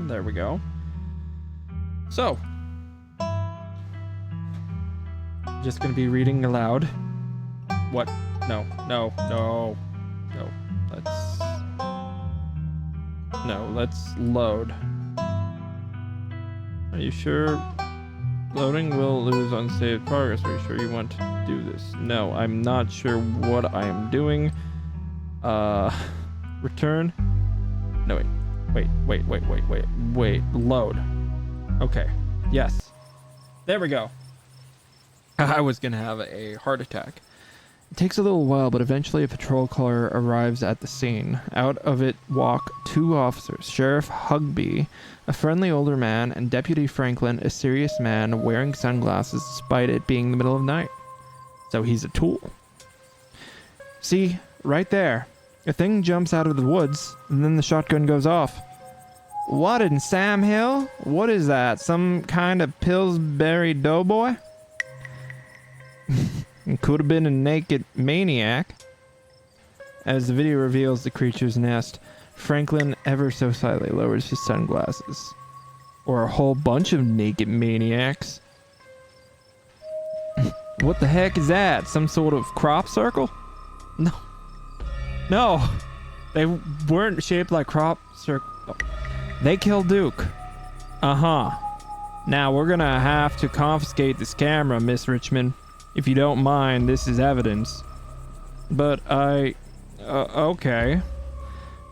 There we go. So, just gonna be reading aloud. What? No. Let's load. Are you sure? Loading will lose unsaved progress. Are you sure you want to do this? No, I'm not sure what I am doing. Return. No, wait. Load. Okay. Yes. There we go. I was gonna have a heart attack. It takes a little while, but eventually a patrol car arrives at the scene. Out of it walk two officers, Sheriff Hugby, a friendly older man, and Deputy Franklin, a serious man wearing sunglasses despite it being the middle of night. So he's a tool. See, right there. A thing jumps out of the woods, and then the shotgun goes off. What in Sam Hill? What is that? Some kind of Pillsbury doughboy? It could have been a naked maniac. As the video reveals the creature's nest, Franklin ever so slightly lowers his sunglasses. Or a whole bunch of naked maniacs. What the heck is that? Some sort of crop circle? No. They weren't shaped like crop circle. Oh. They killed Duke. Now we're gonna have to confiscate this camera, Miss Richmond. If you don't mind, this is evidence. But okay.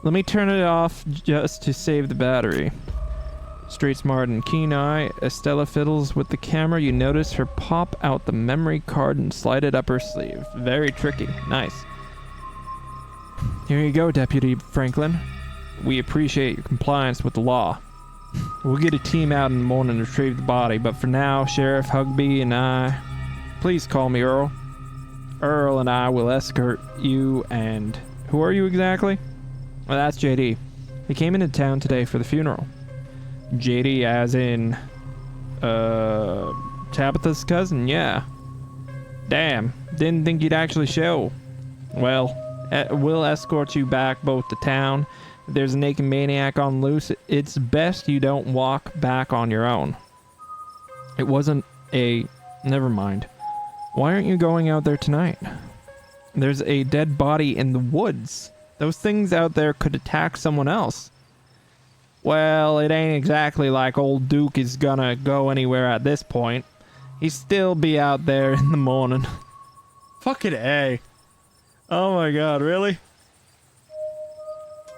Let me turn it off just to save the battery. Street smart and keen eye, Estella fiddles with the camera. You notice her pop out the memory card and slide it up her sleeve. Very tricky. Nice. Here you go, Deputy Franklin. We appreciate your compliance with the law. We'll get a team out in the morning to retrieve the body, but for now, Sheriff Hugby and I... Please call me Earl. Earl and I will escort you and... Who are you exactly? Well, that's JD. He came into town today for the funeral. JD as in... Tabitha's cousin? Yeah. Damn. Didn't think you'd actually show. Well, we'll escort you back both to town. If there's a naked maniac on loose, it's best you don't walk back on your own. It wasn't a... Never mind. Why aren't you going out there tonight? There's a dead body in the woods. Those things out there could attack someone else. Well, it ain't exactly like old Duke is gonna go anywhere at this point. He'd still be out there in the morning. Fucking A. Oh my god, really?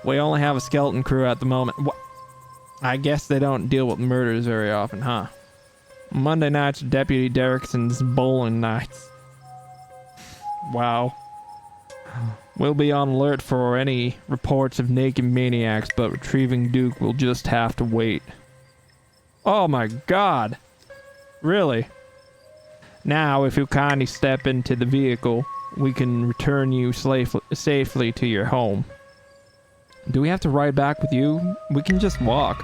We only have a skeleton crew at the moment. I guess they don't deal with murders very often, huh? Monday nights are Deputy Derrickson's bowling nights. Wow. We'll be on alert for any reports of naked maniacs, but retrieving Duke will just have to wait. Oh my god. Really? Now, if you'll kindly step into the vehicle, we can return you safely to your home. Do we have to ride back with you? We can just walk.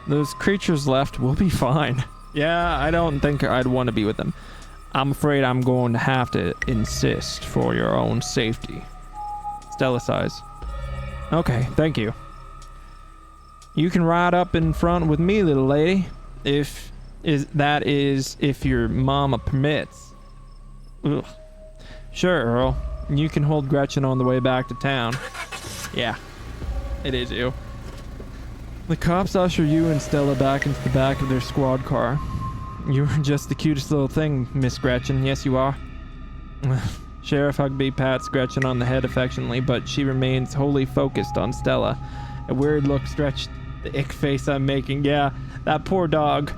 Those creatures left, we'll be fine. Yeah, I don't think I'd want to be with them. I'm afraid I'm going to have to insist for your own safety. Stella sighs. Okay, thank you. You can ride up in front with me, little lady. If your mama permits. Ugh. Sure, Earl. You can hold Gretchen on the way back to town. Yeah, it is you. The cops usher you and Stella back into the back of their squad car. You're just the cutest little thing, Miss Gretchen. Yes, you are. Sheriff Hugby pats Gretchen on the head affectionately, but she remains wholly focused on Stella. A weird look stretched the ick face I'm making. Yeah, that poor dog.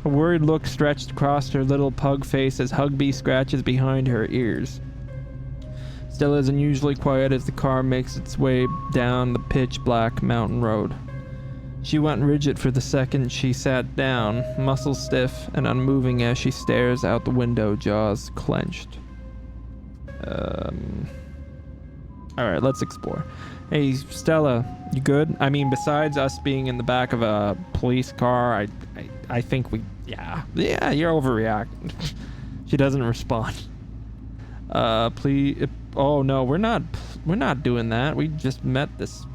A worried look stretched across her little pug face as Hugby scratches behind her ears. Stella is unusually quiet as the car makes its way down the pitch-black mountain road. She went rigid for the second she sat down, muscles stiff and unmoving as she stares out the window, jaws clenched. Alright, let's explore. Hey, Stella, you good? I mean, besides us being in the back of a police car, I think we... Yeah, you're overreacting. She doesn't respond. Please... Oh, no, we're not doing that. We just met this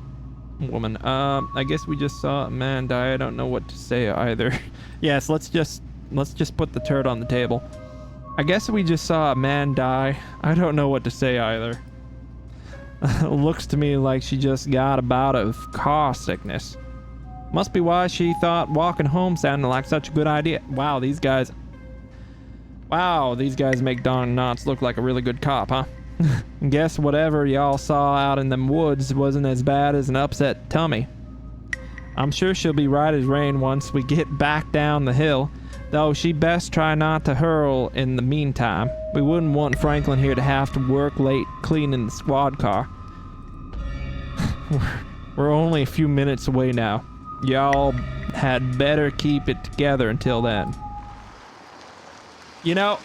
woman. I guess we just saw a man die. I don't know what to say either. Yes, let's just put the turd on the table. I guess we just saw a man die. I don't know what to say either. Looks to me like she just got a bout of car sickness. Must be why she thought walking home sounded like such a good idea. Wow, these guys make Don Knotts look like a really good cop, huh? Guess whatever y'all saw out in them woods wasn't as bad as an upset tummy. I'm sure she'll be right as rain once we get back down the hill, though she'd best try not to hurl in the meantime. We wouldn't want Franklin here to have to work late cleaning the squad car. We're only a few minutes away now. Y'all had better keep it together until then. You know,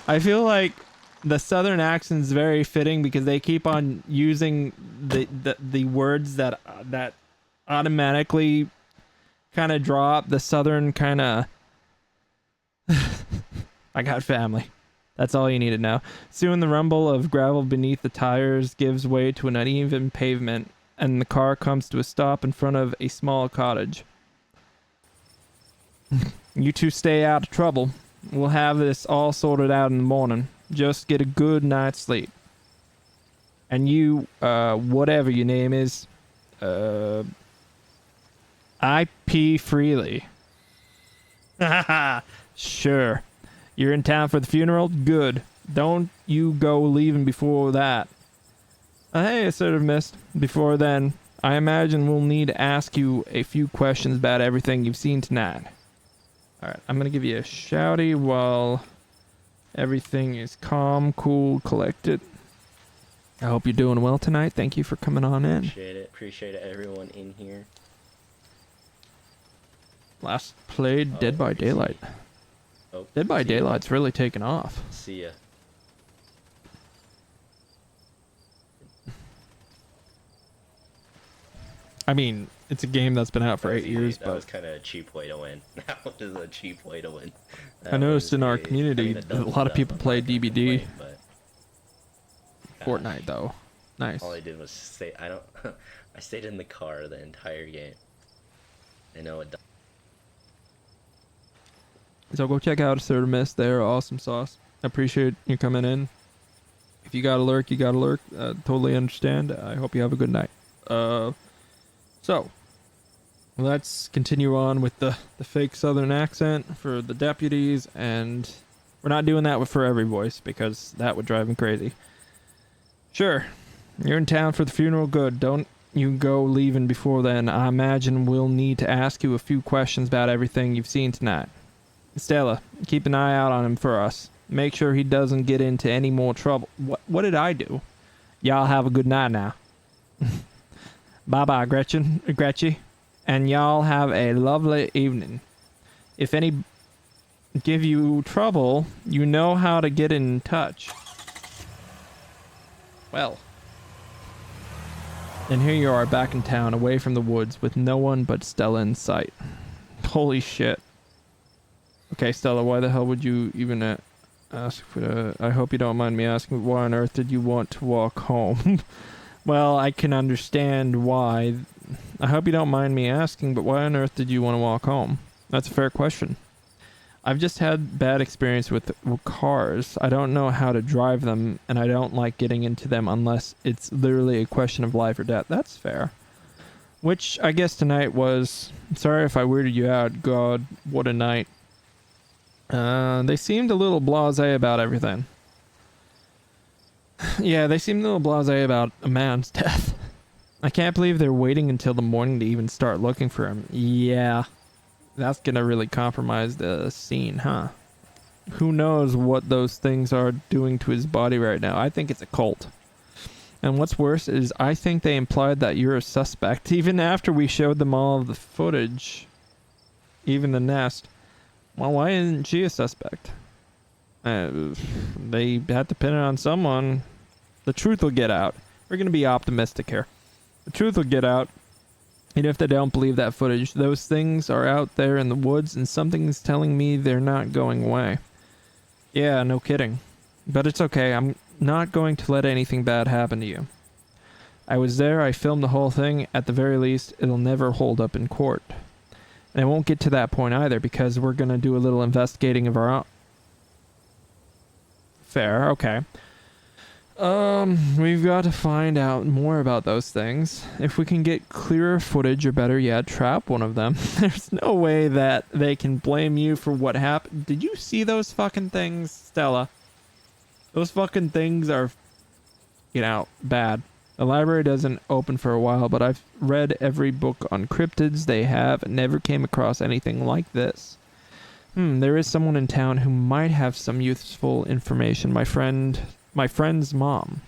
I feel like the southern accent is very fitting because they keep on using the words that automatically kind of draw up the southern kind of I got family. That's all you need to know. Soon the rumble of gravel beneath the tires gives way to an uneven pavement, and the car comes to a stop in front of a small cottage. You two stay out of trouble. We'll have this all sorted out in the morning. Just get a good night's sleep. And you, whatever your name is, I pee freely. Sure. You're in town for the funeral? Good. Don't you go leaving before that. Hey, I sort of missed. Before then, I imagine we'll need to ask you a few questions about everything you've seen tonight. Alright, I'm gonna give you a shouty while everything is calm, cool, collected. I hope you're doing well tonight. Thank you for coming on in. Appreciate it, everyone in here. Last played Dead by Daylight. Dead by Daylight's really taken off. See ya. I mean, it's a game that's been out for 8 years, that was kind of a cheap way to win. That was a cheap way to win. I noticed in our community, a lot of people play DBD. Fortnite, though. Nice. All I did was stay. I stayed in the car the entire game. I know it. So go check out Sir Miss. They're awesome sauce. I appreciate you coming in. If you gotta lurk, you gotta lurk. Totally understand. I hope you have a good night. So let's continue on with the fake southern accent for the deputies, and we're not doing that for every voice because that would drive me crazy. Sure, you're in town for the funeral. Good. Don't you go leaving before then. I imagine we'll need to ask you a few questions about everything you've seen tonight. Stella, keep an eye out on him for us. Make sure he doesn't get into any more trouble. What did I do? Y'all have a good night now. Bye-bye, Gretchen. And y'all have a lovely evening. If any give you trouble, you know how to get in touch. Well. And here you are back in town, away from the woods, with no one but Stella in sight. Holy shit. Okay, Stella, why the hell would you even ask for I hope you don't mind me asking, why on earth did you want to walk home? Well, I can understand why. I hope you don't mind me asking, but why on earth did you want to walk home? That's a fair question. I've just had bad experience with cars. I don't know how to drive them, and I don't like getting into them unless it's literally a question of life or death. That's fair. Which, I guess tonight was... Sorry if I weirded you out. God, what a night. They seemed a little blasé about everything. Yeah, they seemed a little blasé about a man's death. I can't believe they're waiting until the morning to even start looking for him. Yeah, that's gonna really compromise the scene, huh? Who knows what those things are doing to his body right now. I think it's a cult. And what's worse is I think they implied that you're a suspect, even after we showed them all of the footage. Even the nest. Well, why isn't she a suspect? They had to pin it on someone. The truth will get out. We're going to be optimistic here. The truth will get out. Even if they don't believe that footage, those things are out there in the woods, and something's telling me they're not going away. Yeah, no kidding. But it's okay. I'm not going to let anything bad happen to you. I was there, I filmed the whole thing. At the very least, it'll never hold up in court. And it won't get to that point either, because we're going to do a little investigating of our own. Fair, okay. We've got to find out more about those things. If we can get clearer footage, or better yet, trap one of them. There's no way that they can blame you for what happened. Did you see those fucking things, Stella? Those fucking things are, bad. The library doesn't open for a while, but I've read every book on cryptids they have and never came across anything like this. There is someone in town who might have some useful information. My friend's mom.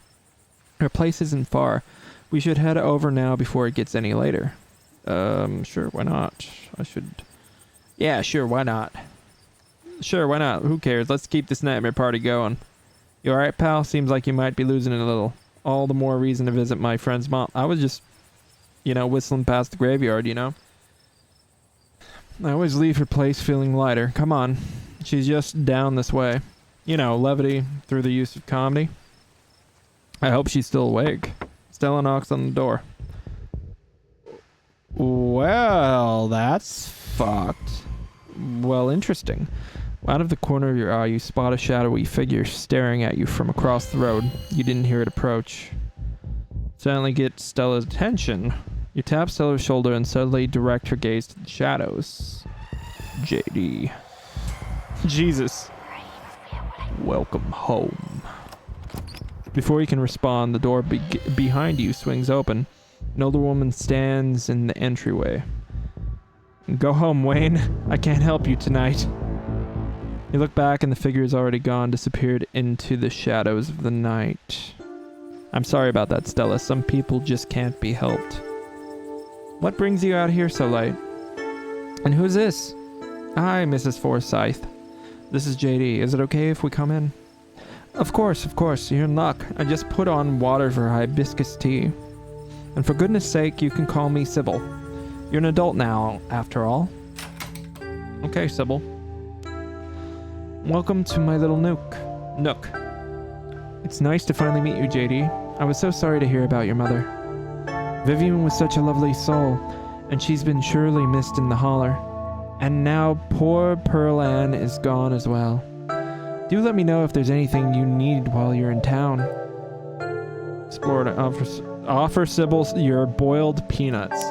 Her place isn't far. We should head over now before it gets any later. Sure, why not? Yeah, sure, why not? Sure, why not? Who cares? Let's keep this nightmare party going. You alright, pal? Seems like you might be losing it a little. All the more reason to visit my friend's mom. I was just, whistling past the graveyard, I always leave her place feeling lighter. Come on. She's just down this way. Levity through the use of comedy. I hope she's still awake. Stella knocks on the door. Well, that's fucked. Well, interesting. Out of the corner of your eye, you spot a shadowy figure staring at you from across the road. You didn't hear it approach. Suddenly get Stella's attention. You tap Stella's shoulder and suddenly direct her gaze to the shadows. JD. Jesus. Welcome home. Before you can respond, the door behind you swings open. An older woman stands in the entryway. Go home, Wayne. I can't help you tonight. You look back and the figure is already gone, disappeared into the shadows of the night. I'm sorry about that, Stella. Some people just can't be helped. What brings you out here so late? And who's this? Hi, Mrs. Forsyth. This is JD. Is it okay if we come in? Of course. You're in luck. I just put on water for hibiscus tea. And for goodness sake, you can call me Sybil. You're an adult now, after all. Okay, Sybil. Welcome to my little nook. It's nice to finally meet you, JD. I was so sorry to hear about your mother. Vivian was such a lovely soul, and she's been surely missed in the holler. And now poor Pearl Ann is gone as well. Do let me know if there's anything you need while you're in town. Explore to offer Sybil your boiled peanuts.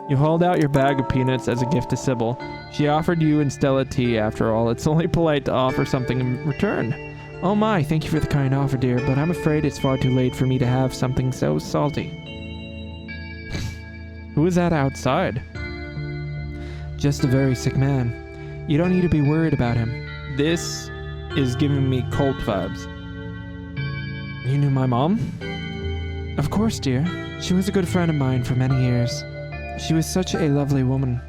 You hold out your bag of peanuts as a gift to Sybil. She offered you and Stella tea, after all. It's only polite to offer something in return. Oh my, thank you for the kind offer, dear, but I'm afraid it's far too late for me to have something so salty. Who is that outside? Just a very sick man. You don't need to be worried about him. This is giving me cult vibes. You knew my mom? Of course, dear. She was a good friend of mine for many years. She was such a lovely woman.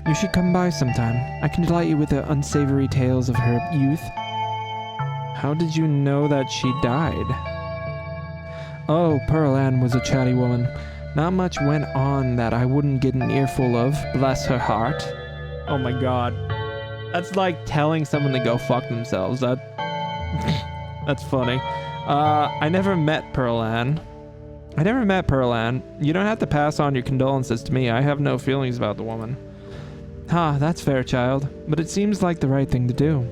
You should come by sometime. I can delight you with the unsavory tales of her youth. How did you know that she died? Oh, Pearl Ann was a chatty woman. Not much went on that I wouldn't get an earful of, bless her heart. Oh my god. That's like telling someone to go fuck themselves. That's funny. I never met Pearl Ann. You don't have to pass on your condolences to me. I have no feelings about the woman. That's fair, child. But it seems like the right thing to do.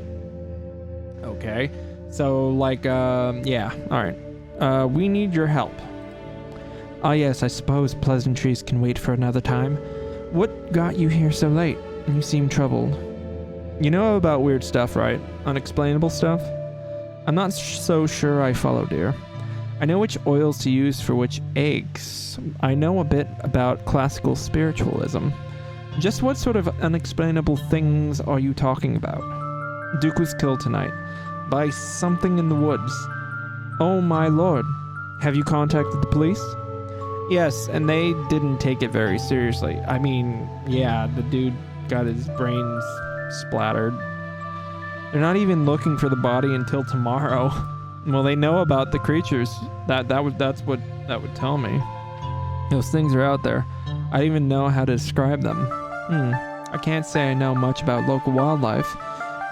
Okay. So, yeah. Alright. We need your help. Yes, I suppose pleasantries can wait for another time. What got you here so late? You seem troubled. You know about weird stuff, right? Unexplainable stuff? I'm not so sure I follow, dear. I know which oils to use for which aches. I know a bit about classical spiritualism. Just what sort of unexplainable things are you talking about? Duke was killed tonight by something in the woods. Oh my lord. Have you contacted the police? Yes, and they didn't take it very seriously. I mean, yeah, the dude got his brains splattered. They're not even looking for the body until tomorrow. Well, they know about the creatures. That's what that would tell me. Those things are out there. I don't even know how to describe them. I can't say I know much about local wildlife.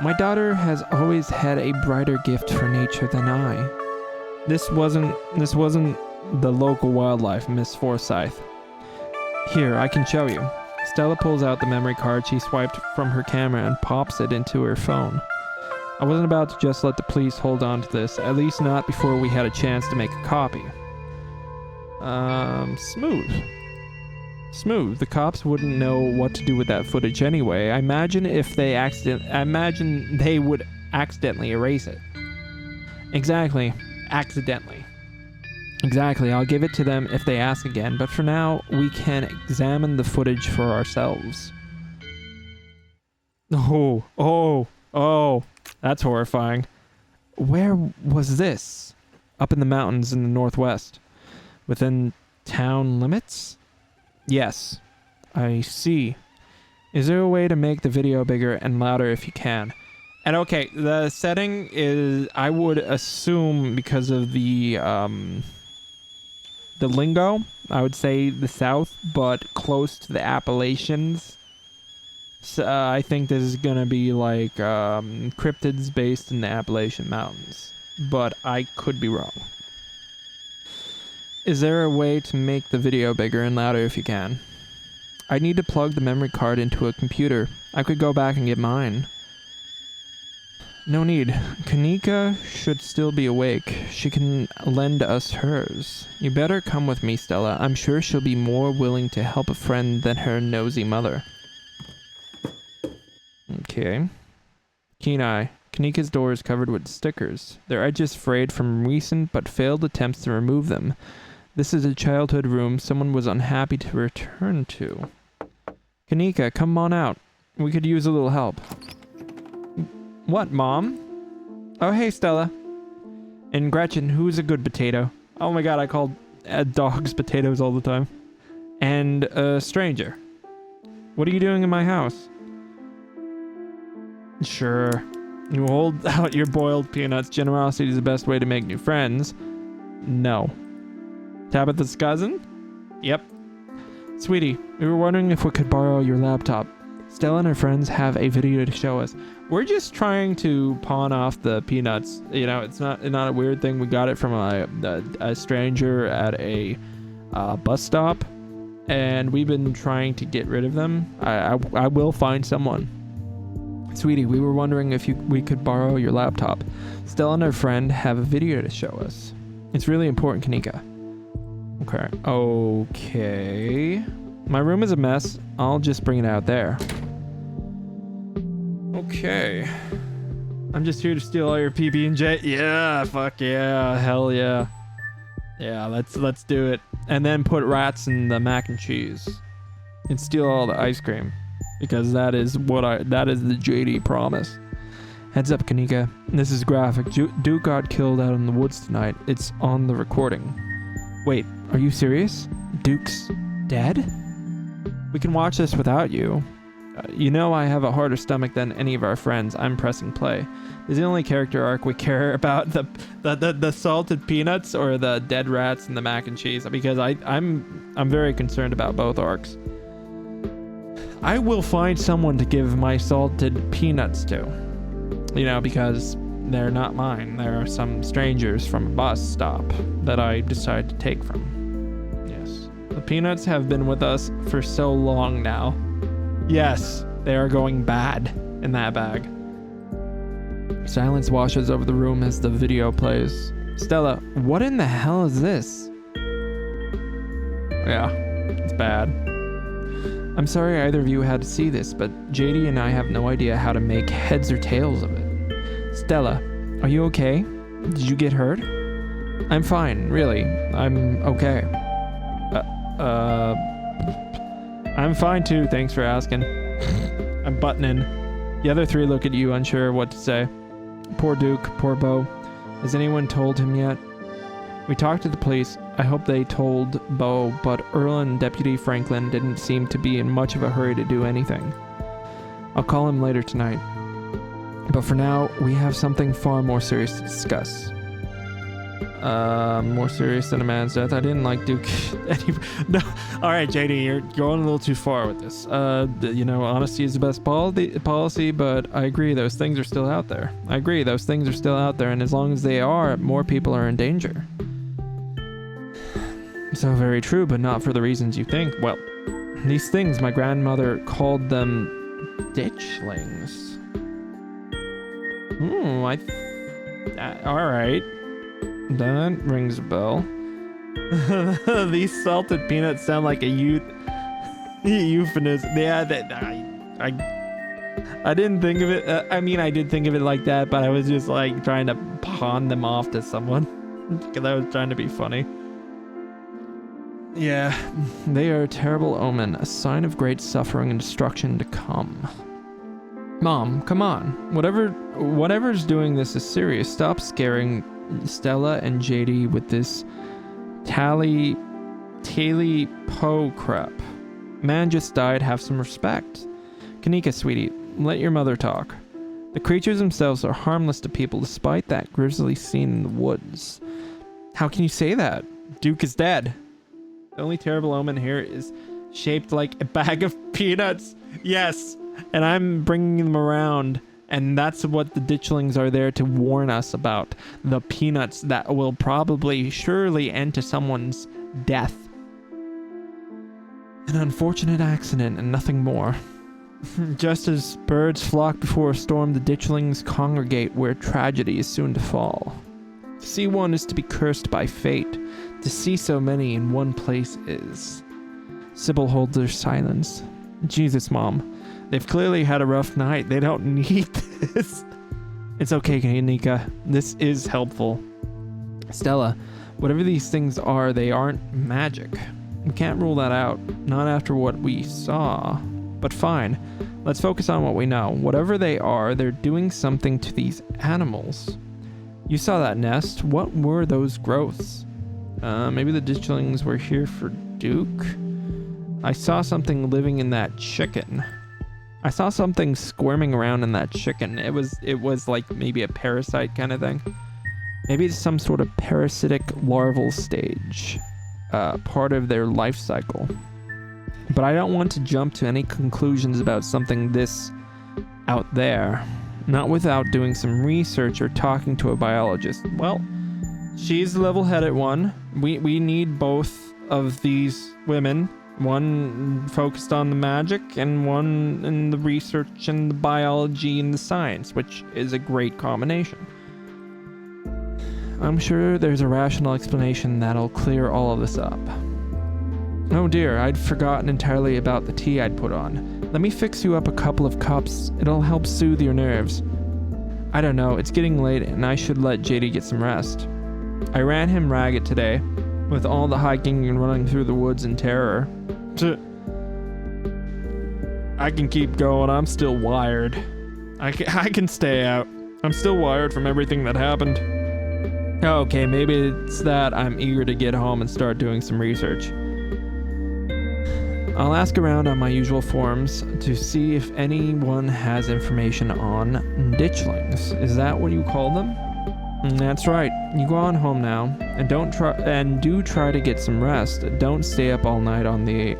My daughter has always had a brighter gift for nature than I. This wasn't the local wildlife, Miss Forsyth. Here, I can show you. Stella pulls out the memory card she swiped from her camera and pops it into her phone. I wasn't about to just let the police hold on to this, at least not before we had a chance to make a copy. Smooth. Smooth. The cops wouldn't know what to do with that footage anyway. I imagine they would accidentally erase it. Exactly. Accidentally. Exactly. I'll give it to them if they ask again, but for now, we can examine the footage for ourselves. Oh. That's horrifying. Where was this? Up in the mountains in the northwest. Within town limits? Yes. I see. Is there a way to make the video bigger and louder if you can? And okay, the setting is, I would assume because of the lingo, I would say the South, but close to the Appalachians. So, I think this is gonna be like cryptids based in the Appalachian Mountains, but I could be wrong. Is there a way to make the video bigger and louder if you can? I need to plug the memory card into a computer. I could go back and get mine. No need. Kanika should still be awake. She can lend us hers. You better come with me, Stella. I'm sure she'll be more willing to help a friend than her nosy mother. Okay. Keen eye. Kanika's door is covered with stickers. Their edges frayed from recent but failed attempts to remove them. This is a childhood room someone was unhappy to return to. Kanika, come on out. We could use a little help. What, Mom? Oh, hey, Stella. And Gretchen, who's a good potato? Oh my god, I call dogs potatoes all the time. And a stranger. What are you doing in my house? Sure. You hold out your boiled peanuts. Generosity is the best way to make new friends. No. Tabitha's cousin? Yep. Sweetie, we were wondering if we could borrow your laptop. Stella and her friends have a video to show us. We're just trying to pawn off the peanuts. You know, it's not a weird thing. We got it from a stranger at a bus stop, and we've been trying to get rid of them. I will find someone. Sweetie, we were wondering if we could borrow your laptop. Stella and her friend have a video to show us. It's really important, Kanika. Okay. My room is a mess. I'll just bring it out there. Okay. I'm just here to steal all your PB&J. Yeah, fuck yeah. Hell yeah. Yeah, let's do it. And then put rats in the mac and cheese. And steal all the ice cream. Because that is the JD promise. Heads up, Kanika. This is graphic. Duke got killed out in the woods tonight. It's on the recording. Wait, are you serious? Duke's dead? We can watch this without you. You know I have a harder stomach than any of our friends. I'm pressing play. Is the only character arc we care about the salted peanuts or the dead rats and the mac and cheese? Because I'm very concerned about both arcs. I will find someone to give my salted peanuts to. You know, because they're not mine. They're some strangers from a bus stop that I decided to take from. Yes. The peanuts have been with us for so long now. Yes, they are going bad in that bag. Silence washes over the room as the video plays. Stella, what in the hell is this? Yeah, it's bad. I'm sorry either of you had to see this, but JD and I have no idea how to make heads or tails of it. Stella, are you okay? Did you get hurt? I'm fine, really. I'm okay. I'm fine too, thanks for asking. I'm buttoning. The other three look at you, unsure what to say. Poor Duke, poor Bo. Has anyone told him yet? We talked to the police. I hope they told Bo, but Earl and Deputy Franklin didn't seem to be in much of a hurry to do anything. I'll call him later tonight. But for now, we have something far more serious to discuss. More serious than a man's death. I didn't like Duke. No. All right, JD, you're going a little too far with this. You know, honesty is the best policy, but I agree, those things are still out there. And as long as they are, more people are in danger. So very true, but not for the reasons you think. Well, these things, my grandmother called them ditchlings. Alright. That rings a bell. These salted peanuts sound like a euphemism. Yeah, I didn't think of it. I mean, I did think of it like that, but I was just like trying to pawn them off to someone because I was trying to be funny. Yeah, they are a terrible omen, a sign of great suffering and destruction to come. Mom, come on. Whatever's doing this is serious. Stop scaring Stella and JD with this Tally Po crap. Man just died, have some respect. Kanika, sweetie, let your mother talk. The creatures themselves are harmless to people despite that grisly scene in the woods. How can you say that? Duke is dead. The only terrible omen here is shaped like a bag of peanuts. Yes, and I'm bringing them around, and that's what the ditchlings are there to warn us about. The peanuts that will probably surely end to someone's death. An unfortunate accident and nothing more. Just as birds flock before a storm, the ditchlings congregate where tragedy is soon to fall. To see one is to be cursed by fate. To see so many in one place is. Sybil holds her silence. Jesus, Mom. They've clearly had a rough night. They don't need this. It's okay, Kanika. This is helpful. Stella, whatever these things are, they aren't magic. We can't rule that out. Not after what we saw. But fine. Let's focus on what we know. Whatever they are, they're doing something to these animals. You saw that nest. What were those growths? Maybe the ditchlings were here for Duke? I saw something living in that chicken. I saw something squirming around in that chicken. It was like maybe a parasite kind of thing. Maybe it's some sort of parasitic larval stage. Part of their life cycle. But I don't want to jump to any conclusions about something this out there. Not without doing some research or talking to a biologist. Well, she's the level-headed one. We need both of these women. One focused on the magic and one in the research and the biology and the science, which is a great combination. I'm sure there's a rational explanation that'll clear all of this up. Oh dear, I'd forgotten entirely about the tea I'd put on. Let me fix you up a couple of cups. It'll help soothe your nerves. I don't know, it's getting late and I should let JD get some rest. I ran him ragged today, with all the hiking and running through the woods in terror. I can keep going, I'm still wired. I can stay out. I'm still wired from everything that happened. Okay, maybe it's that I'm eager to get home and start doing some research. I'll ask around on my usual forums to see if anyone has information on ditchlings. Is that what you call them? That's right. You go on home now, and do try to get some rest. Don't stay up all night on the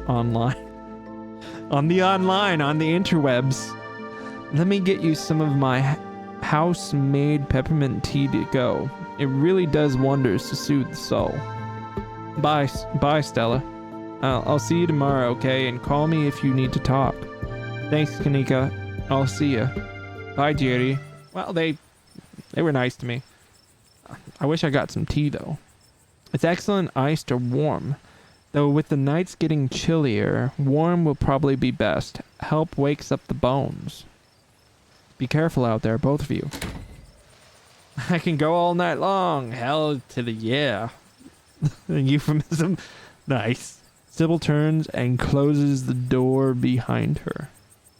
interwebs. Let me get you some of my house-made peppermint tea to go. It really does wonders to soothe the soul. Bye, Stella. I'll see you tomorrow, okay? And call me if you need to talk. Thanks, Kanika. I'll see you. Bye, JD. Well, they were nice to me. I wish I got some tea, though. It's excellent iced or warm. Though with the nights getting chillier, warm will probably be best. Help wakes up the bones. Be careful out there, both of you. I can go all night long. Hell to the yeah. Euphemism. Nice. Sybil turns and closes the door behind her.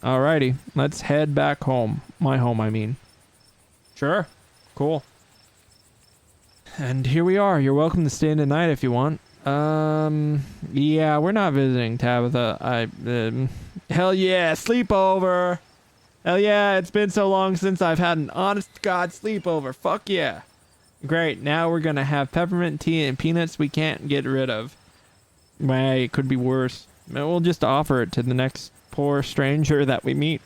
Alrighty, let's head back home. My home, I mean. Sure. Cool. And here we are. You're welcome to stay in tonight if you want. Yeah, we're not visiting Tabitha. Hell yeah, sleepover. Hell yeah, it's been so long since I've had an honest God sleepover. Fuck yeah. Great, now we're gonna have peppermint tea and peanuts we can't get rid of. Well, it could be worse. We'll just offer it to the next poor stranger that we meet.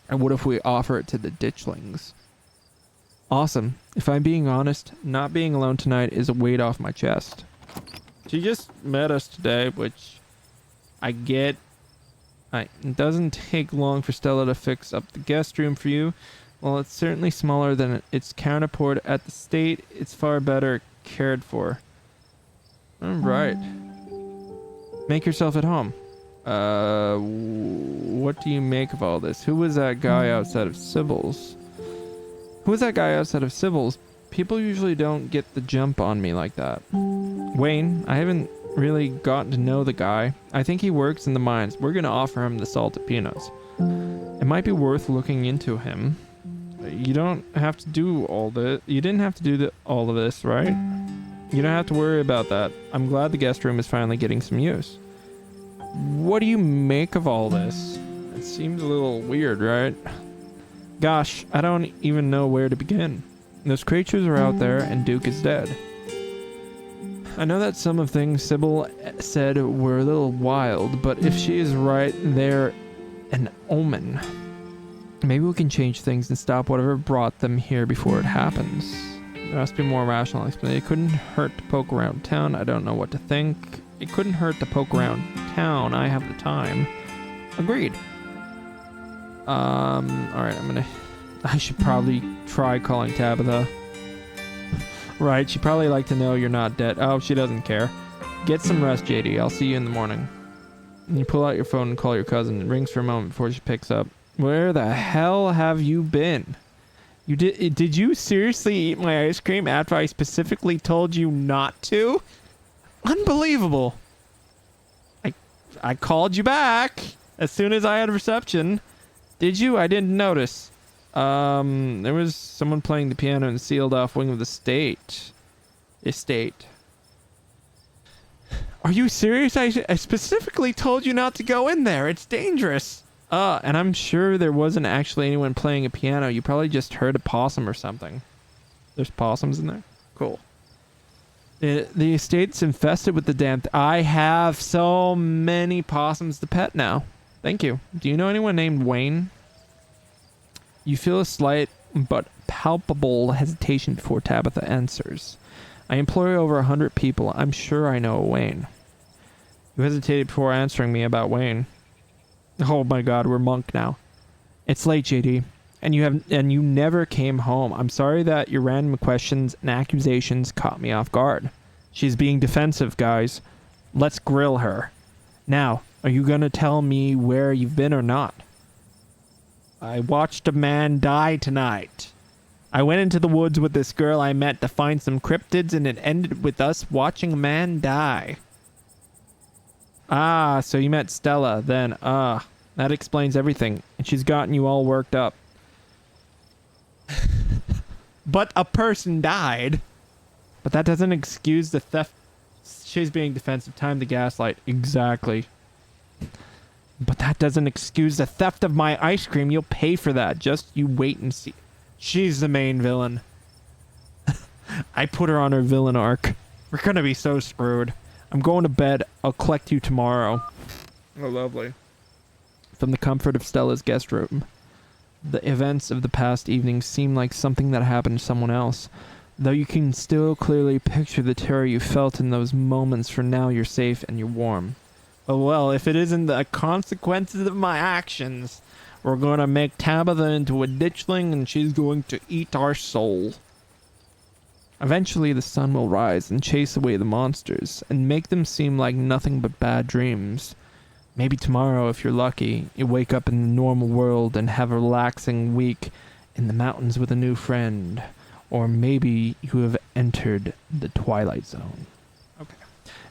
And what if we offer it to the ditchlings? Awesome. If I'm being honest, not being alone tonight is a weight off my chest. She just met us today, which I get. It doesn't take long for Stella to fix up the guest room for you. While it's certainly smaller than its counterpart at the state, it's far better cared for. Alright. Make yourself at home. What do you make of all this? Who was that guy outside of Sybil's? People usually don't get the jump on me like that. Wayne, I haven't really gotten to know the guy. I think he works in the mines. We're gonna offer him the salted peanuts. It might be worth looking into him. You don't have to do all this. You didn't have to do all of this, right? You don't have to worry about that. I'm glad the guest room is finally getting some use. What do you make of all this? It seems a little weird, right? Gosh, I don't even know where to begin. Those creatures are out there and Duke is dead. I know that some of things Sybil said were a little wild, but if she is right, they're an omen. Maybe we can change things and stop whatever brought them here before it happens. There must be more rational explanation. It couldn't hurt to poke around town. I don't know what to think. It couldn't hurt to poke around town. I have the time. Agreed. Alright, I should probably try calling Tabitha. Right, she'd probably like to know you're not dead. Oh, she doesn't care. Get some rest, JD. I'll see you in the morning. And you pull out your phone and call your cousin. It rings for a moment before she picks up. Where the hell have you been? Did you seriously eat my ice cream after I specifically told you not to? Unbelievable. I called you back as soon as I had reception. Did you? I didn't notice. There was someone playing the piano in the sealed off wing of the estate. Are you serious? I specifically told you not to go in there. It's dangerous. And I'm sure there wasn't actually anyone playing a piano. You probably just heard a possum or something. There's possums in there? Cool. The estate's infested with the damn... I have so many possums to pet now. Thank you. Do you know anyone named Wayne? You feel a slight but palpable hesitation before Tabitha answers. I employ over 100 people. I'm sure I know a Wayne. You hesitated before answering me about Wayne. Oh my god, we're monk now. It's late, JD. And you never came home. I'm sorry that your random questions and accusations caught me off guard. She's being defensive, guys. Let's grill her. Now, are you gonna tell me where you've been or not? I watched a man die tonight. I went into the woods with this girl I met to find some cryptids, and it ended with us watching a man die. Ah, so you met Stella, then. That explains everything. And she's gotten you all worked up. But a person died. But that doesn't excuse the theft. She's being defensive. Time to gaslight. Exactly. But that doesn't excuse the theft of my ice cream. You'll pay for that. Just you wait and see. She's the main villain. I put her on her villain arc. We're gonna be so screwed. I'm going to bed. I'll collect you tomorrow. Oh, lovely. From the comfort of Stella's guest room. The events of the past evening seem like something that happened to someone else. Though you can still clearly picture the terror you felt in those moments, for now you're safe and you're warm. Oh well, if it isn't the consequences of my actions, we're going to make Tabitha into a ditchling and she's going to eat our soul. Eventually the sun will rise and chase away the monsters and make them seem like nothing but bad dreams. Maybe tomorrow, if you're lucky, you wake up in the normal world and have a relaxing week in the mountains with a new friend. Or maybe you have entered the Twilight Zone. Okay.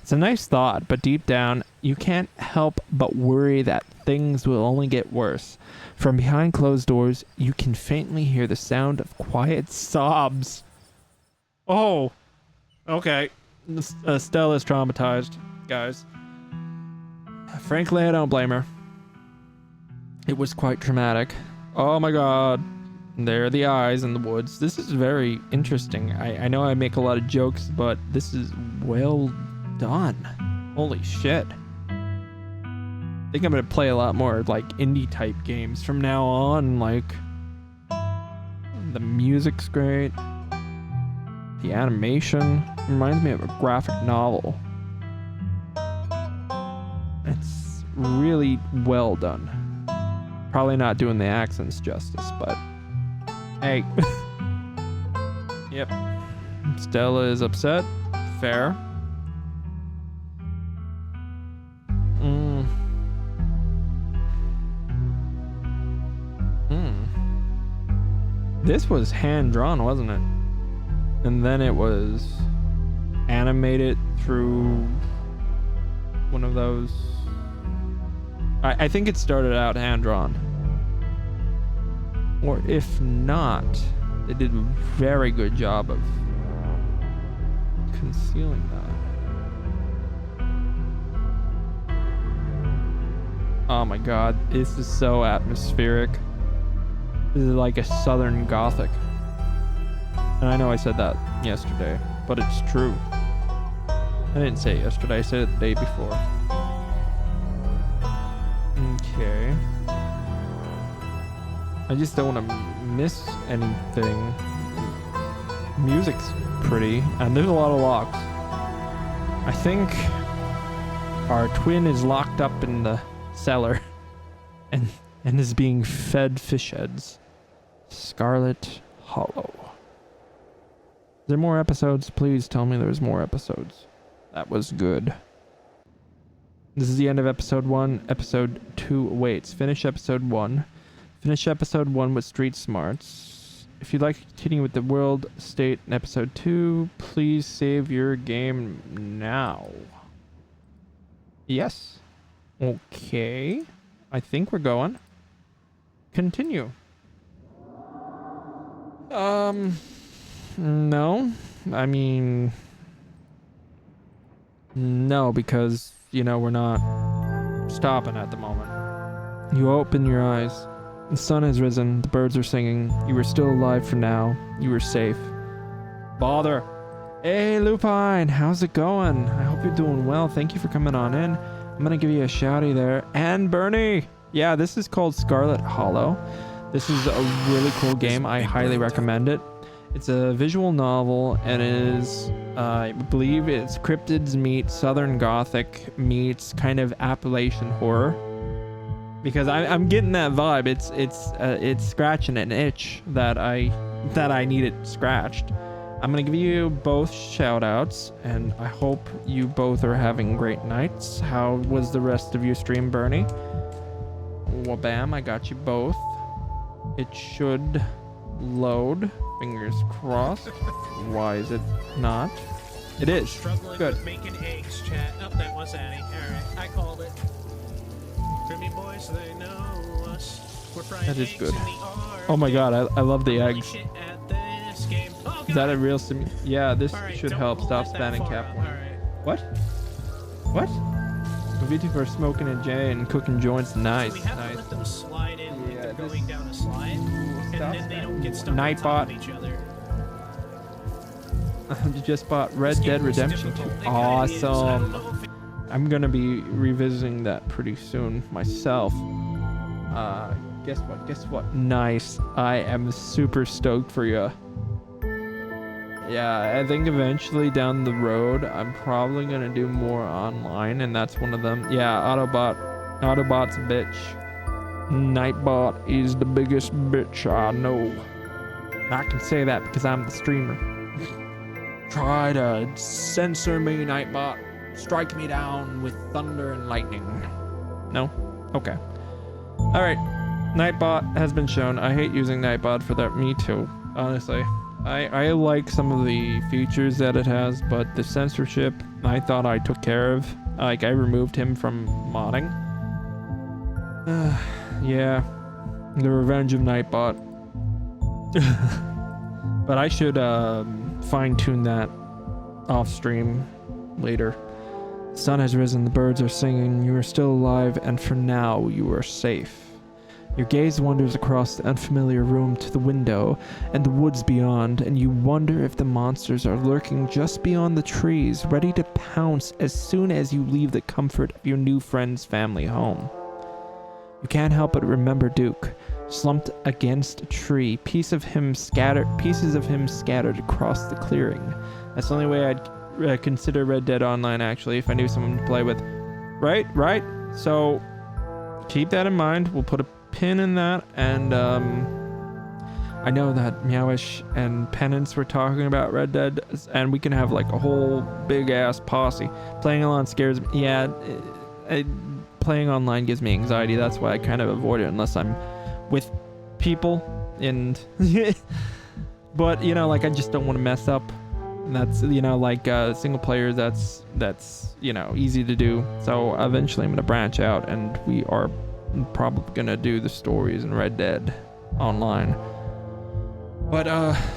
It's a nice thought, but deep down, you can't help but worry that things will only get worse. From behind closed doors, you can faintly hear the sound of quiet sobs. Oh, okay. Stella's traumatized, guys. Frankly, I don't blame her. It was quite traumatic. Oh my god. There are the eyes in the woods. This is very interesting. I know I make a lot of jokes, but this is well done. Holy shit. I think I'm gonna play a lot more like indie type games from now on. Like, the music's great. The animation reminds me of a graphic novel. It's really well done. Probably not doing the accents justice, but hey. Yep. Stella is upset. Fair. This was hand-drawn, wasn't it? And then it was animated through one of those... I think it started out hand-drawn. Or if not, they did a very good job of concealing that. Oh my god, this is so atmospheric. This is like a southern gothic. And I know I said that yesterday, but it's true. I didn't say it yesterday, I said it the day before. Okay. I just don't want to miss anything. Music's pretty, and there's a lot of locks. I think our twin is locked up in the cellar and is being fed fish heads. Scarlet Hollow. Is there more episodes? Please tell me there's more episodes. That was good. This is the end of episode 1. Episode 2 awaits. Finish episode 1. Finish episode 1 with street smarts. If you'd like to continue with the world state in episode 2, please save your game now. Yes. Okay. I think we're going. Continue. No. I mean... No, because, you know, we're not stopping at the moment. You open your eyes. The sun has risen. The birds are singing. You are still alive for now. You are safe. Bother. Hey, Lupine. How's it going? I hope you're doing well. Thank you for coming on in. I'm going to give you a shouty there. And Bernie. Yeah, this is called Scarlet Hollow. This is a really cool game. I highly recommend it. It's a visual novel and is, I believe it's cryptids meets Southern Gothic meets kind of Appalachian horror. Because I'm getting that vibe. It's scratching an itch that I needed scratched. I'm gonna give you both shout outs, and I hope you both are having great nights. How was the rest of your stream, Bernie? Well, bam, I got you both. It should load. Fingers crossed. Why is it not? It is. Struggling good. With making eggs, chat. Oh, that was Annie. Alright, I called it. Creamy boys, they know us. We're frying That is eggs good. in the arcade. Oh my god, I love the eggs. Shit at this game. Oh, Is that a God. real Yeah, this Alright, should don't help stop let that spamming far cap out. one. Alright. What? What? VT for smoking a J and cooking joints. Nice, So we have to nice. let them slide in like Yeah, they're this- going down a slide. And Stop then they spamming. don't get stuck on top Nightbot. of each other. I just bought Red This Dead game was Redemption 2. difficult. It kinda is. I don't Awesome. know if it- I'm gonna be revisiting that pretty soon myself. Guess what? Guess what? Nice. I am super stoked for you. Yeah, I think eventually down the road, I'm probably gonna do more online, and that's one of them. Yeah, Autobot's a bitch. Nightbot is the biggest bitch I know. I can say that because I'm the streamer. Try to censor me, Nightbot. Strike me down with thunder and lightning. No? Okay. Alright. Nightbot has been shown. I hate using Nightbot for that. Me too, honestly. I like some of the features that it has, but the censorship, I thought I took care of. Like, I removed him from modding. Yeah. The Revenge of Nightbot. But I should fine-tune that off-stream later. The sun has risen, the birds are singing, you are still alive, and for now, you are safe. Your gaze wanders across the unfamiliar room to the window and the woods beyond, and you wonder if the monsters are lurking just beyond the trees, ready to pounce as soon as you leave the comfort of your new friend's family home. You can't help but remember Duke, slumped against a tree, pieces of him scattered across the clearing. That's the only way I'd consider Red Dead Online, actually, if I knew someone to play with. Right. So keep that in mind. We'll put a pin in that, and I know that Meowish and Penance were talking about Red Dead, and we can have like a whole big ass posse. Playing alone scares me. Yeah, playing online gives me anxiety. That's why I kind of avoid it unless I'm with people. And but you know, like I just don't want to mess up. And that's, you know, like single player. That's you know, easy to do. So eventually I'm gonna branch out, and we are probably gonna do the stories in Red Dead online. But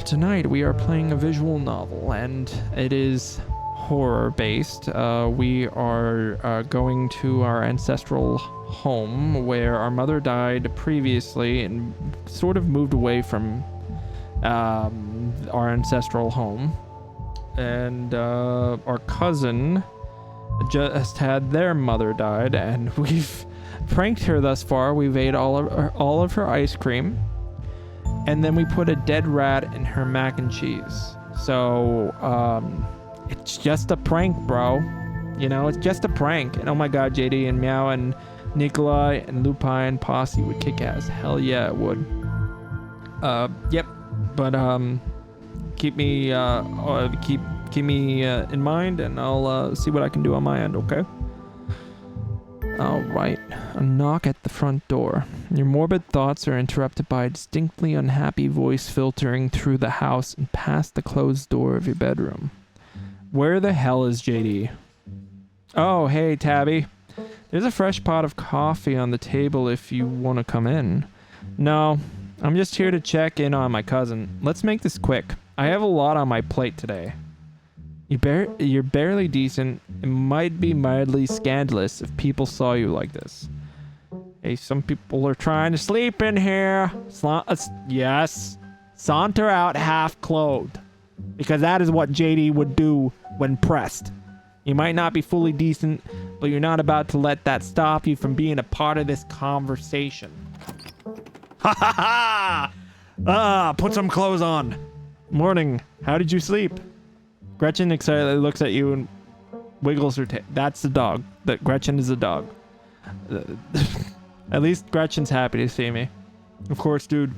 tonight we are playing a visual novel, and it is horror based. We are going to our ancestral home where our mother died previously and sort of moved away from our ancestral home. And our cousin just had their mother died, and we've pranked her thus far. We've ate all of her ice cream. And then we put a dead rat in her mac and cheese. So, it's just a prank, bro. You know, it's just a prank. And oh my god, JD and Meow and Nikolai and Lupine Posse would kick ass. Hell yeah, it would. Yep. But, keep me in mind, and I'll see what I can do on my end, okay? Alright, a knock at the front door. Your morbid thoughts are interrupted by a distinctly unhappy voice filtering through the house and past the closed door of your bedroom. Where the hell is JD? Oh, hey, Tabby. There's a fresh pot of coffee on the table if you want to come in. No, I'm just here to check in on my cousin. Let's make this quick. I have a lot on my plate today. You're barely decent. It might be mildly scandalous if people saw you like this. Hey, some people are trying to sleep in here. Yes. Saunter out half clothed. Because that is what JD would do when pressed. You might not be fully decent, but you're not about to let that stop you from being a part of this conversation. Ha ha ha! Put some clothes on. Morning. How did you sleep? Gretchen excitedly looks at you and wiggles her tail. That's the dog. That Gretchen is a dog. At least Gretchen's happy to see me. Of course, dude.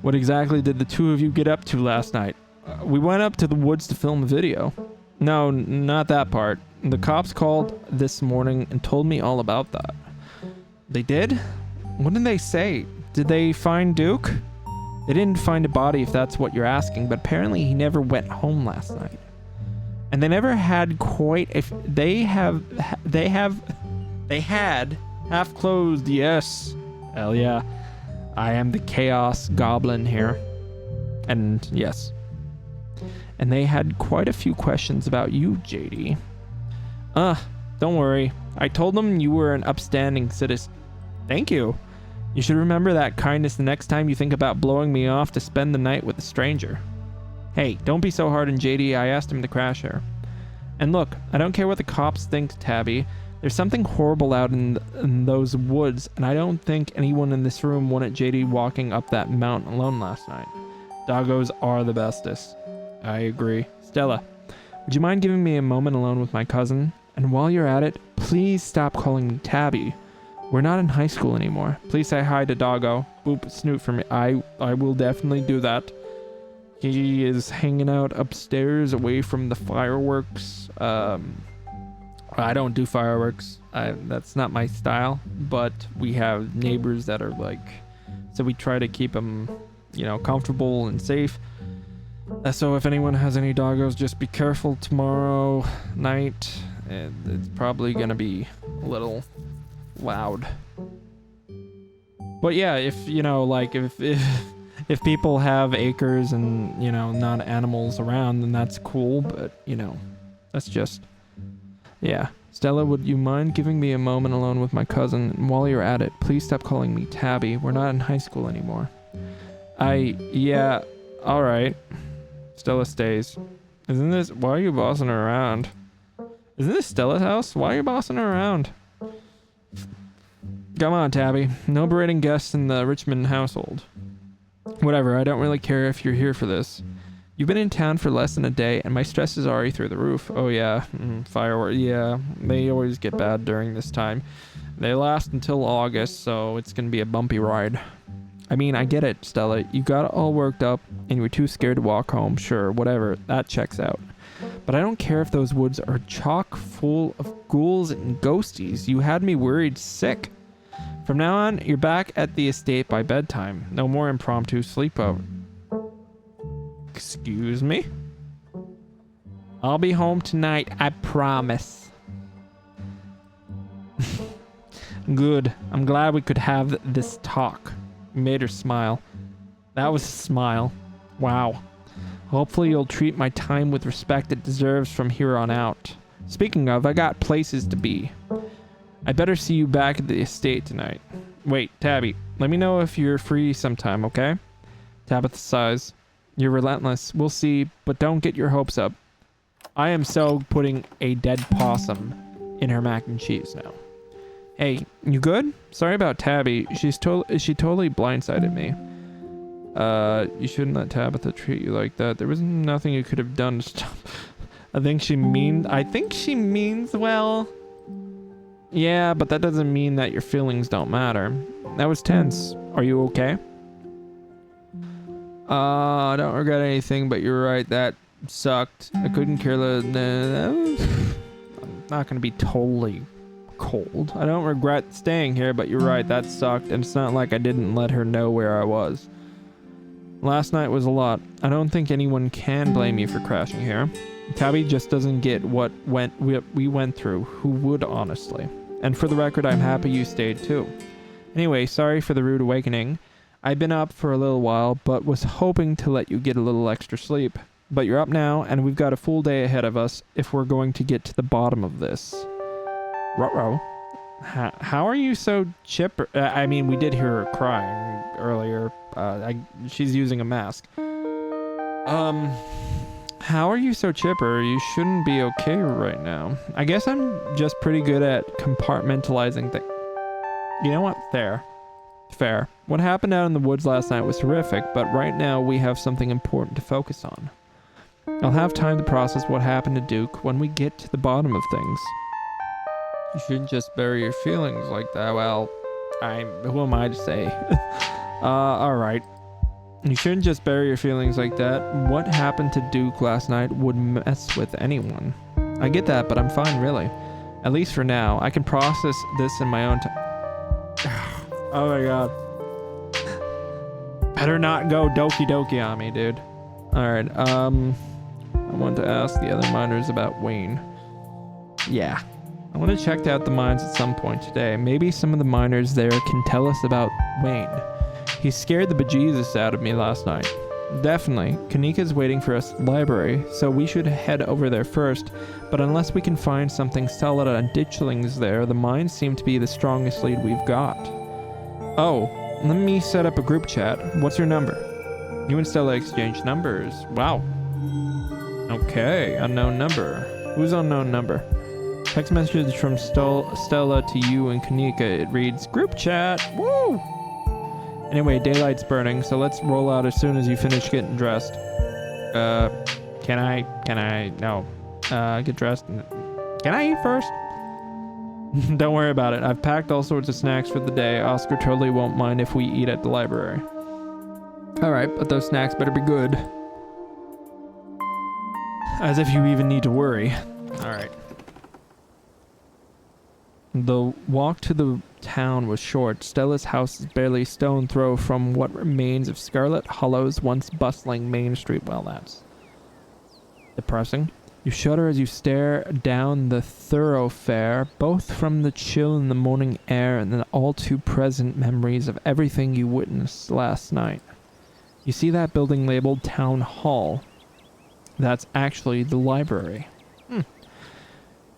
What exactly did the two of you get up to last night? We went up to the woods to film a video. No, not that part. The cops called this morning and told me all about that. They did? What did they say? Did they find Duke? They didn't find a body, if that's what you're asking, but apparently he never went home last night. And they never had they had half closed, yes. Hell yeah. I am the chaos goblin here. And yes. And they had quite a few questions about you, JD. Don't worry. I told them you were an upstanding citizen. Thank you. You should remember that kindness the next time you think about blowing me off to spend the night with a stranger. Hey, don't be so hard on JD. I asked him to crash here. And look, I don't care what the cops think, Tabby. There's something horrible out in those woods, and I don't think anyone in this room wanted JD walking up that mountain alone last night. Doggos are the bestest. I agree. Stella, would you mind giving me a moment alone with my cousin? And while you're at it, please stop calling me Tabby. We're not in high school anymore. Please say hi to Doggo. Boop, snoot for me. I will definitely do that. He is hanging out upstairs away from the fireworks. I don't do fireworks. That's not my style. But we have neighbors that are like... So we try to keep them, you know, comfortable and safe. So if anyone has any doggos, just be careful tomorrow night. It's probably going to be a little... loud. But yeah, if you know, like if people have acres and, you know, not animals around, then that's cool, but you know, that's just, yeah. Stella, would you mind giving me a moment alone with my cousin? And while you're at it, please stop calling me Tabby. We're not in high school anymore. Yeah, alright. Stella stays. Why are you bossing her around? Isn't this Stella's house? Why are you bossing her around? Come on, Tabby. No berating guests in the Richmond household. Whatever, I don't really care if you're here for this. You've been in town for less than a day, and my stress is already through the roof. Oh yeah, fireworks. Yeah, they always get bad during this time. They last until August, so it's gonna be a bumpy ride. I mean, I get it, Stella. You got all worked up, and you were too scared to walk home. Sure, whatever. That checks out. But I don't care if those woods are chock full of ghouls and ghosties. You had me worried sick. From now on, you're back at the estate by bedtime. No more impromptu sleepover. Excuse me? I'll be home tonight, I promise. Good. I'm glad we could have this talk. Made her smile. That was a smile. Wow. Hopefully you'll treat my time with respect it deserves from here on out. Speaking of, I got places to be. I better see you back at the estate tonight. Wait, Tabby, let me know if you're free sometime, okay? Tabitha sighs. You're relentless. We'll see, but don't get your hopes up. I am so putting a dead possum in her mac and cheese now. Hey, you good? Sorry about Tabby. She totally blindsided me. You shouldn't let Tabitha treat you like that. There was nothing you could have done to stop. I think she means well. Yeah, but that doesn't mean that your feelings don't matter. That was tense. Are you okay? I don't regret anything, but you're right. That sucked. I couldn't care less. I'm not gonna be totally cold. I don't regret staying here, but you're right. That sucked, and it's not like I didn't let her know where I was. Last night was a lot. I don't think anyone can blame you for crashing here. Tabby just doesn't get what we went through. Who would, honestly? And for the record, I'm happy you stayed too. Anyway, sorry for the rude awakening. I've been up for a little while, but was hoping to let you get a little extra sleep. But you're up now, and we've got a full day ahead of us if we're going to get to the bottom of this. Ruh-roh. How are you so chipper? I mean, we did hear her crying earlier. She's using a mask. How are you so chipper? You shouldn't be okay right now. I guess I'm just pretty good at compartmentalizing things. You know what? Fair. What happened out in the woods last night was horrific, but right now we have something important to focus on. I'll have time to process what happened to Duke when we get to the bottom of things. You shouldn't just bury your feelings like that. Well, who am I to say? Alright. You shouldn't just bury your feelings like that. What happened to Duke last night would mess with anyone. I get that, but I'm fine, really. At least for now. I can process this in my own time. Oh my god. Better not go doki doki on me, dude. Alright, I want to ask the other miners about Wayne. Yeah. I want to check out the mines at some point today. Maybe some of the miners there can tell us about Wayne. He scared the bejesus out of me last night. Definitely. Kanika's waiting for us at the library, so we should head over there first. But unless we can find something solid on ditchlings there, the mines seem to be the strongest lead we've got. Oh, let me set up a group chat. What's your number? You and Stella exchange numbers. Wow. Okay, unknown number. Who's unknown number? Text message from Stella to you and Kanika. It reads, group chat. Woo! Anyway, daylight's burning, so let's roll out as soon as you finish getting dressed. Can I, no. Get dressed. Can I eat first? Don't worry about it. I've packed all sorts of snacks for the day. Oscar totally won't mind if we eat at the library. Alright, but those snacks better be good. As if you even need to worry. Alright. The walk to the town was short. Stella's house is barely a stone throw from what remains of Scarlet Hollow's once bustling main street. Well, that's depressing. You shudder as you stare down the thoroughfare, both from the chill in the morning air and the all too present memories of everything you witnessed last night. You see that building labeled Town Hall. That's actually the library.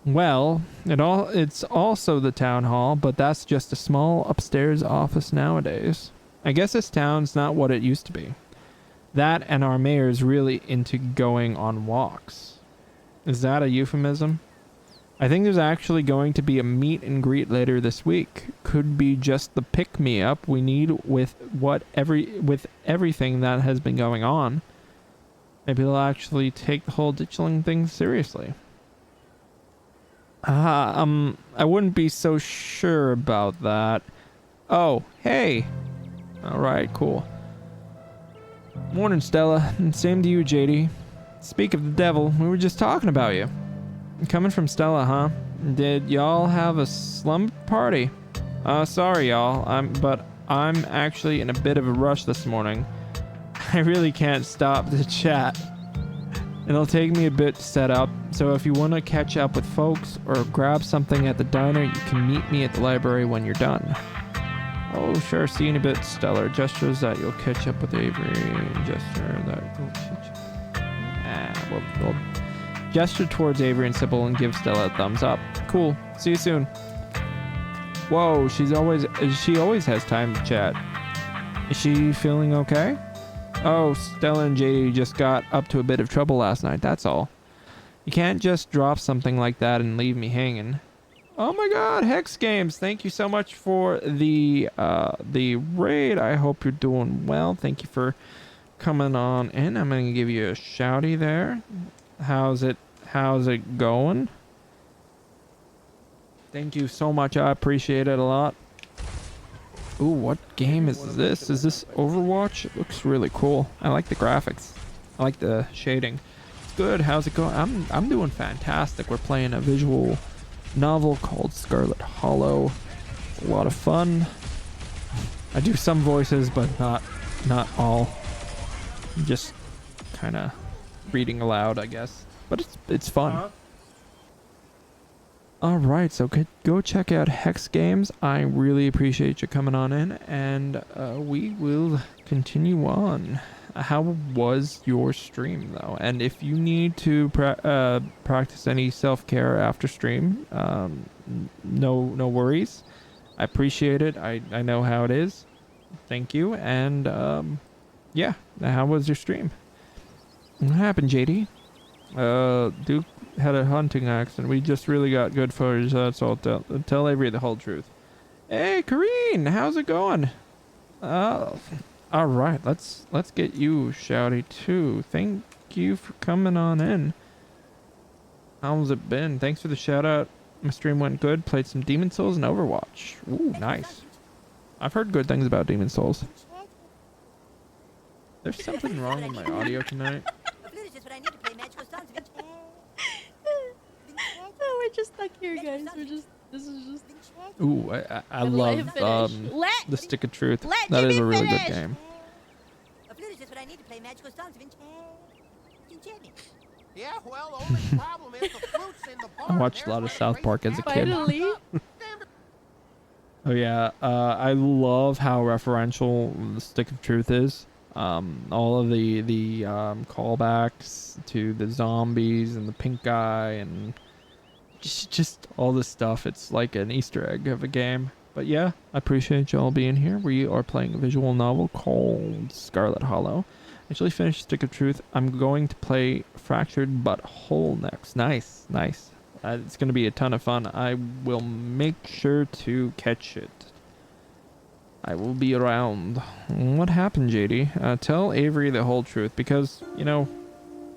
Well, it's also the town hall, but that's just a small upstairs office nowadays. I guess this town's not what it used to be. That and our mayor's really into going on walks. Is that a euphemism? I think there's actually going to be a meet and greet later this week. Could be just the pick-me-up we need with everything that has been going on. Maybe they'll actually take the whole ditchling thing seriously. I wouldn't be so sure about that. Oh, hey. All right, cool. Morning, Stella. And same to you, JD. Speak of the devil, we were just talking about you. Coming from Stella, huh? Did y'all have a slumber party? Sorry, y'all. I'm actually in a bit of a rush this morning. I really can't stop to chat. It'll take me a bit to set up, so if you want to catch up with folks or grab something at the diner, you can meet me at the library when you're done. Oh, sure. See you in a bit, Stellar. Gestures that you'll catch up with Avery. Gesture that you'll catch up. We'll gesture towards Avery and Sybil and give Stella a thumbs up. Cool. See you soon. Whoa, she always has time to chat. Is she feeling okay? Oh, Stella and JD just got up to a bit of trouble last night, that's all. You can't just drop something like that and leave me hanging. Oh my god, Hex Games, thank you so much for the raid. I hope you're doing well. Thank you for coming on in. I'm gonna give you a shouty there. How's it going? Thank you so much, I appreciate it a lot. Ooh, what game is this? Is this Overwatch? It looks really cool. I like the graphics. I like the shading. It's good. How's it going? I'm doing fantastic. We're playing a visual novel called Scarlet Hollow. A lot of fun. I do some voices, but not all. Just kind of reading aloud, I guess. But it's fun. Alright, so go check out Hex Games. I really appreciate you coming on in, and we will continue on. How was your stream, though? And if you need to practice any self-care after stream, no worries. I appreciate it. I know how it is. Thank you, and yeah, how was your stream? What happened, JD? Duke had a hunting accident. We just really got good footage. That's all. Tell Avery the whole truth. Hey, Kareen, how's it going? All right. Let's get you shouty too. Thank you for coming on in. How's it been? Thanks for the shout out. My stream went good. Played some Demon Souls and Overwatch. Ooh, nice. I've heard good things about Demon Souls. There's something wrong with my audio tonight. Oh, we're just stuck here, guys. This is just. Ooh, I love the Stick of Truth. That is a really good game. Yeah, well, only problem is the fruits in the I watched a lot of South Park as a kid. Finally. Oh yeah, I love how referential the Stick of Truth is. All of the callbacks to the zombies and the pink guy and just all this stuff. It's like an Easter egg of a game. But yeah, I appreciate y'all being here. We are playing a visual novel called Scarlet Hollow. I actually finished Stick of Truth. I'm going to play Fractured But Whole next. Nice. It's going to be a ton of fun. I will make sure to catch it. I will be around. What happened, JD? Tell Avery the whole truth, because, you know,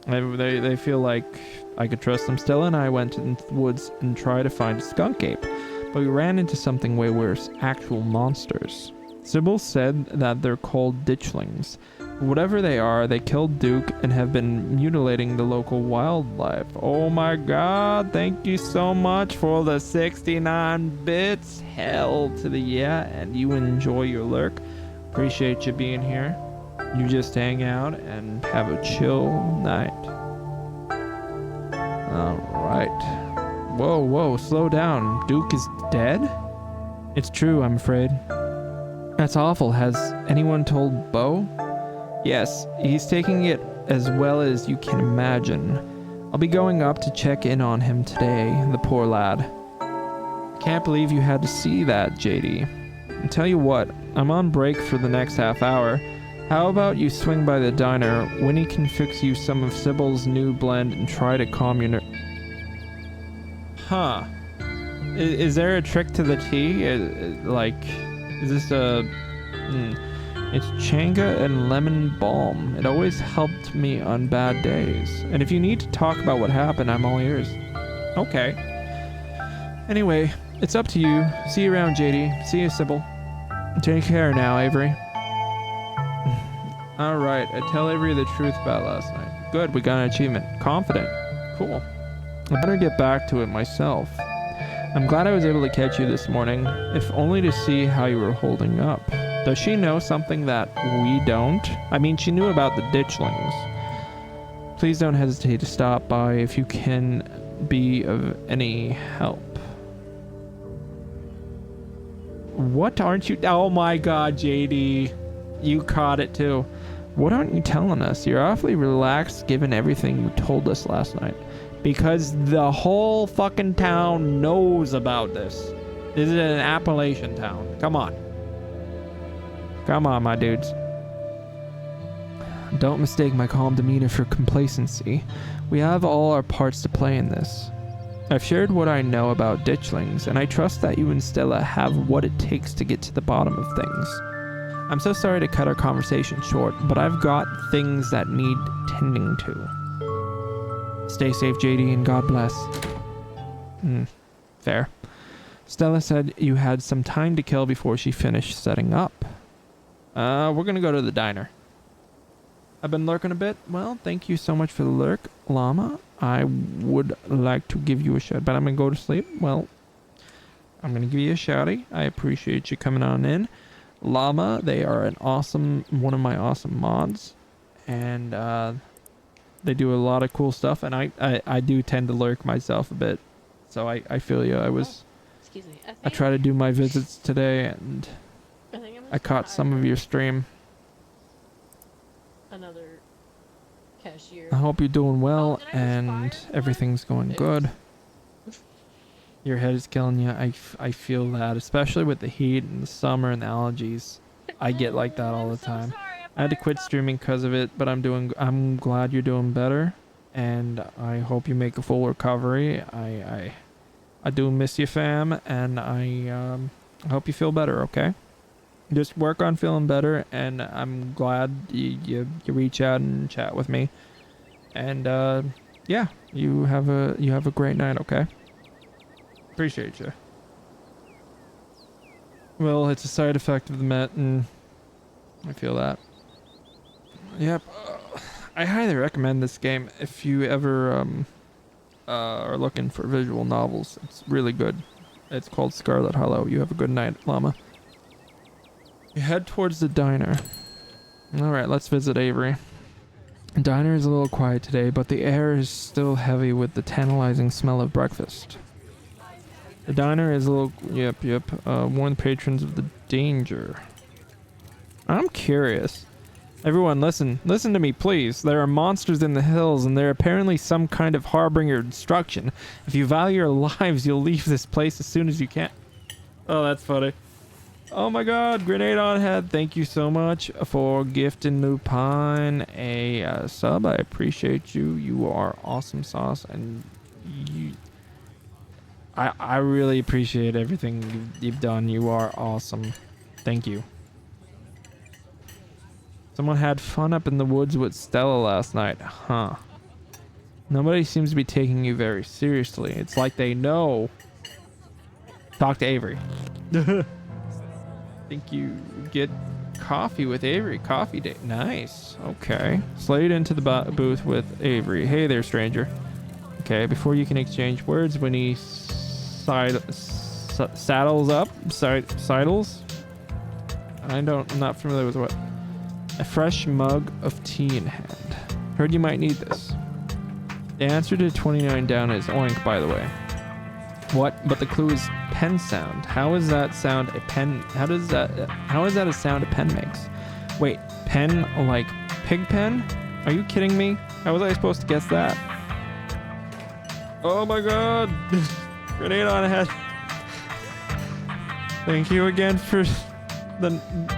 they feel like I could trust them. Stella and I went into the woods and tried to find a skunk ape, but we ran into something way worse, actual monsters. Sybil said that they're called ditchlings. Whatever they are, they killed Duke and have been mutilating the local wildlife. Oh my god, thank you so much for the 69 bits. Hell to the yeah, and you enjoy your lurk. Appreciate you being here. You just hang out and have a chill night. Alright. Whoa, slow down. Duke is dead? It's true, I'm afraid. That's awful. Has anyone told Bo? Yes, he's taking it as well as you can imagine. I'll be going up to check in on him today, the poor lad. Can't believe you had to see that, JD. And tell you what, I'm on break for the next half hour. How about you swing by the diner? Winnie can fix you some of Sybil's new blend and try to calm your Huh. Is there a trick to the tea? Is this a... It's changa and lemon balm. It always helped me on bad days. And if you need to talk about what happened, I'm all ears. Okay. Anyway, it's up to you. See you around, JD. See you, Sybil. Take care now, Avery. Alright, I tell Avery the truth about last night. Good, we got an achievement. Confident. Cool. I better get back to it myself. I'm glad I was able to catch you this morning, if only to see how you were holding up. Does she know something that we don't? I mean, she knew about the ditchlings. Please don't hesitate to stop by if you can be of any help. What aren't you? Oh my god, JD. You caught it too. What aren't you telling us? You're awfully relaxed given everything you told us last night. Because the whole fucking town knows about this. This is an Appalachian town. Come on. Come on, my dudes. Don't mistake my calm demeanor for complacency. We have all our parts to play in this. I've shared what I know about ditchlings, and I trust that you and Stella have what it takes to get to the bottom of things. I'm so sorry to cut our conversation short, but I've got things that need tending to. Stay safe, JD, and God bless. Fair. Stella said you had some time to kill before she finished setting up. We're gonna go to the diner. I've been lurking a bit. Well, thank you so much for the lurk, Llama. I would like to give you a shout, but I'm gonna go to sleep. Well, I'm gonna give you a shouty. I appreciate you coming on in. Llama, they are one of my awesome mods, and they do a lot of cool stuff, and I do tend to lurk myself a bit, so I feel you. Excuse me. I try to do my visits today, and I caught some of your stream. Another cashier. I hope you're doing well and everything's going good. Your head is killing you. I feel that, especially with the heat and the summer and the allergies. I get like that all the time. I had to quit streaming because of it, but I'm glad you're doing better, and I hope you make a full recovery. I do miss you, fam, and I hope you feel better, okay? Just work on feeling better, and I'm glad you reach out and chat with me. And yeah, you have a great night, okay? Appreciate you. Well, it's a side effect of the Met, and I feel that. Yep. I highly recommend this game if you ever are looking for visual novels. It's really good. It's called Scarlet Hollow. You have a good night, Llama. You head towards the diner. Alright, let's visit Avery. The diner is a little quiet today, but the air is still heavy with the tantalizing smell of breakfast. The diner is a little... warn patrons of the danger. I'm curious. Everyone, listen to me, please. There are monsters in the hills, and they're apparently some kind of harbinger of destruction. If you value your lives, you'll leave this place as soon as you can. Oh, that's funny. Oh my god, Grenade on Head, thank you so much for gifting Lupine a sub. I appreciate you. You are awesome sauce, and I really appreciate everything you've done. You are awesome. Thank you. Someone had fun up in the woods with Stella last night. Huh. Nobody seems to be taking you very seriously. It's like they know. Talk to Avery. Think you get coffee with Avery. Coffee date. Nice. Okay. Slide into the booth with Avery. Hey there, stranger. Okay, before you can exchange words, when he saddles up, sidles. I'm not familiar with what. A fresh mug of tea in hand. Heard you might need this. The answer to 29 down is oink, by the way. What? But the clue is pen sound. How is that sound a pen? How is that a sound a pen makes? Wait, pen like pig pen? Are you kidding me? How was I supposed to guess that? Oh my god! Grenade on head. Thank you again for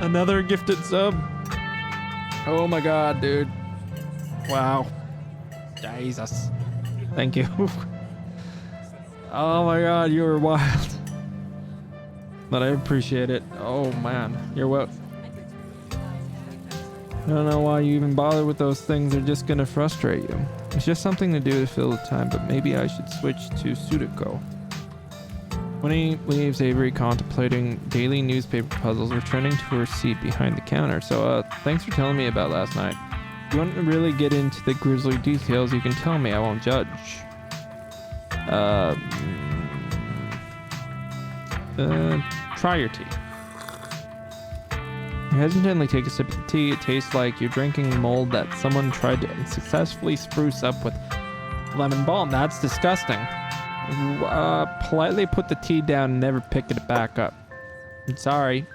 another gifted sub. Oh my god, dude. Wow. Jesus. Thank you. Oh my god, you were wild. But I appreciate it. Oh man, you're well. I don't know why you even bother with those things. They're just gonna frustrate you. It's just something to do to fill the time, but maybe I should switch to Sudoku. When he leaves Avery contemplating daily newspaper puzzles, returning to her seat behind the counter. So, thanks for telling me about last night. If you want to really get into the grisly details, you can tell me. I won't judge. Try your tea. You hesitantly take a sip of the tea. It tastes like you're drinking mold that someone tried to successfully spruce up with lemon balm. That's disgusting. Politely put the tea down and never pick it back up. I'm sorry.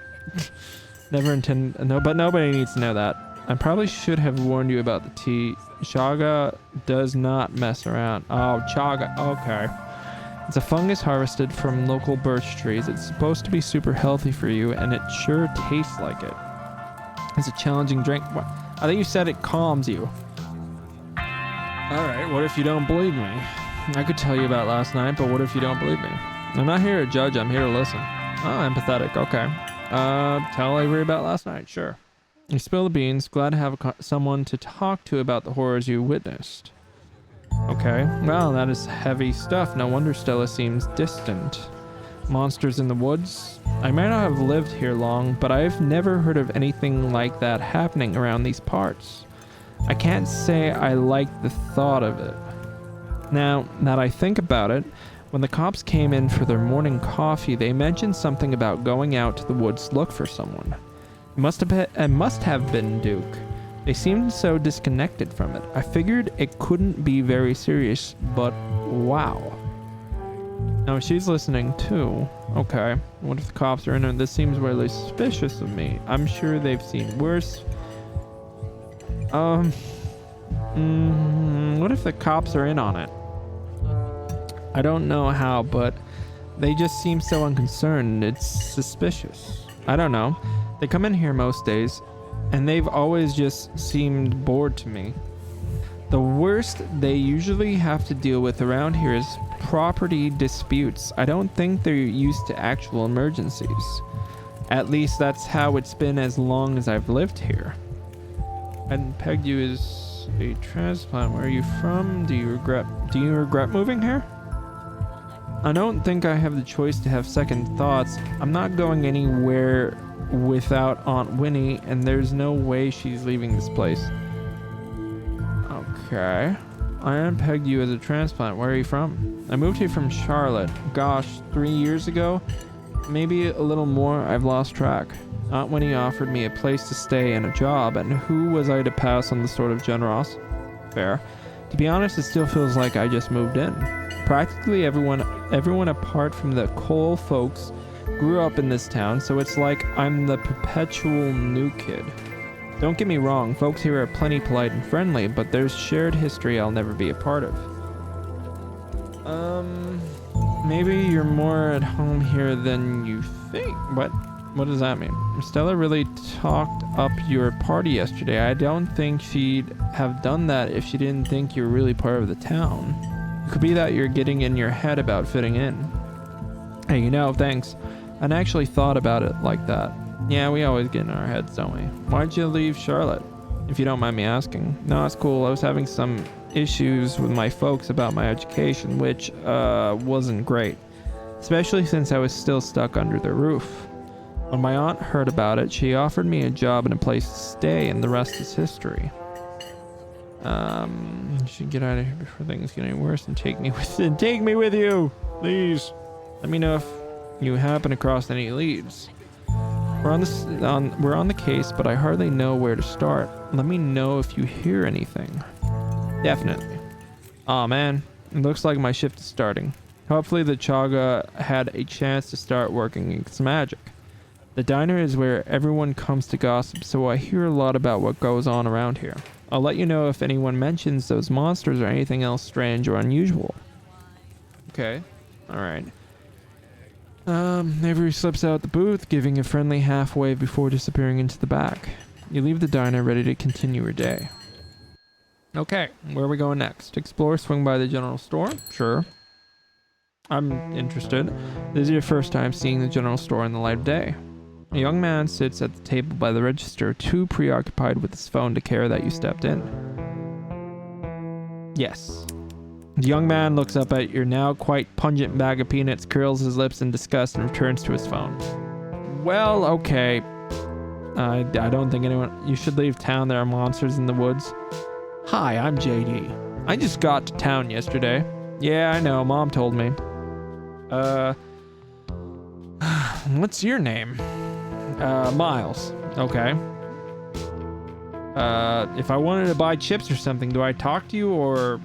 Never intend. No, but nobody needs to know that. I probably should have warned you about the tea. Chaga does not mess around. Oh, chaga. Okay. It's a fungus harvested from local birch trees. It's supposed to be super healthy for you, and it sure tastes like it. It's a challenging drink. What? I think you said it calms you. Alright, what if you don't believe me? I could tell you about last night, but what if you don't believe me? I'm not here to judge, I'm here to listen. Oh, empathetic, okay. Tell Avery about last night, sure. You spill the beans, glad to have someone to talk to about the horrors you witnessed. Okay, well, that is heavy stuff. No wonder Stella seems distant. Monsters in the woods? I may not have lived here long, but I've never heard of anything like that happening around these parts. I can't say I like the thought of it. Now that I think about it, when the cops came in for their morning coffee, they mentioned something about going out to the woods to look for someone. It must have been Duke. They seemed so disconnected from it. I figured it couldn't be very serious, but wow. Now she's listening too. Okay, what if the cops are in it? This seems really suspicious of me. I'm sure they've seen worse. What if the cops are in on it? I don't know how, but they just seem so unconcerned. It's suspicious. I don't know. They come in here most days, and they've always just seemed bored to me. The worst they usually have to deal with around here is property disputes. I don't think they're used to actual emergencies. At least that's how it's been as long as I've lived here. I hadn't pegged you as a transplant. Where are you from? Do you regret moving here? I don't think I have the choice to have second thoughts. I'm not going anywhere without Aunt Winnie, and there's no way she's leaving this place. Okay. I unpegged you as a transplant. Where are you from? I moved here from Charlotte. Gosh, 3 years ago? Maybe a little more. I've lost track. Aunt Winnie offered me a place to stay and a job, and who was I to pass on the sort of generosity? Fair. To be honest, it still feels like I just moved in. Practically everyone apart from the Cole folks grew up in this town, so it's like I'm the perpetual new kid. Don't get me wrong, folks here are plenty polite and friendly, but there's shared history I'll never be a part of. Maybe you're more at home here than you think. What does that mean? Stella really talked up your party yesterday. I don't think she'd have done that if she didn't think you were really part of the town. It could be that you're getting in your head about fitting in. Hey, thanks. I'd actually thought about it like that. Yeah, we always get in our heads, don't we? Why'd you leave Charlotte? If you don't mind me asking. No, it's cool. I was having some issues with my folks about my education, which wasn't great. Especially since I was still stuck under their roof. When my aunt heard about it, she offered me a job and a place to stay, and the rest is history. You should get out of here before things get any worse and take me with you, please. Let me know if you happen across any leads. We're on the case, but I hardly know where to start. Let me know if you hear anything. Definitely. Aw, man, it looks like my shift is starting. Hopefully the Chaga had a chance to start working its magic. The diner is where everyone comes to gossip, so I hear a lot about what goes on around here. I'll let you know if anyone mentions those monsters or anything else strange or unusual. Okay. Alright. Avery slips out the booth, giving a friendly half wave before disappearing into the back. You leave the diner ready to continue your day. Okay, where are we going next? Explore, swing by the general store? Sure. I'm interested. This is your first time seeing the general store in the light of day. A young man sits at the table by the register, too preoccupied with his phone to care that you stepped in. Yes. The young man looks up at your now quite pungent bag of peanuts, curls his lips in disgust, and returns to his phone. Well, okay. I don't think anyone... You should leave town. There are monsters in the woods. Hi, I'm JD. I just got to town yesterday. Yeah, I know. Mom told me. What's your name? Miles. Okay. If I wanted to buy chips or something, do I talk to you or...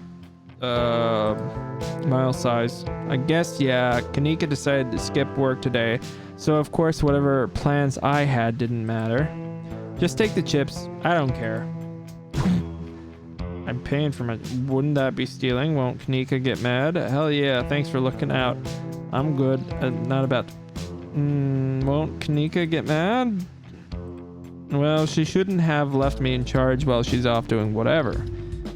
Miles size. I guess, yeah. Kanika decided to skip work today, so of course whatever plans I had didn't matter. Just take the chips. I don't care. I'm paying for my... Wouldn't that be stealing? Won't Kanika get mad? Hell yeah, thanks for looking out. I'm good. Not about... won't Kanika get mad? Well, she shouldn't have left me in charge while she's off doing whatever.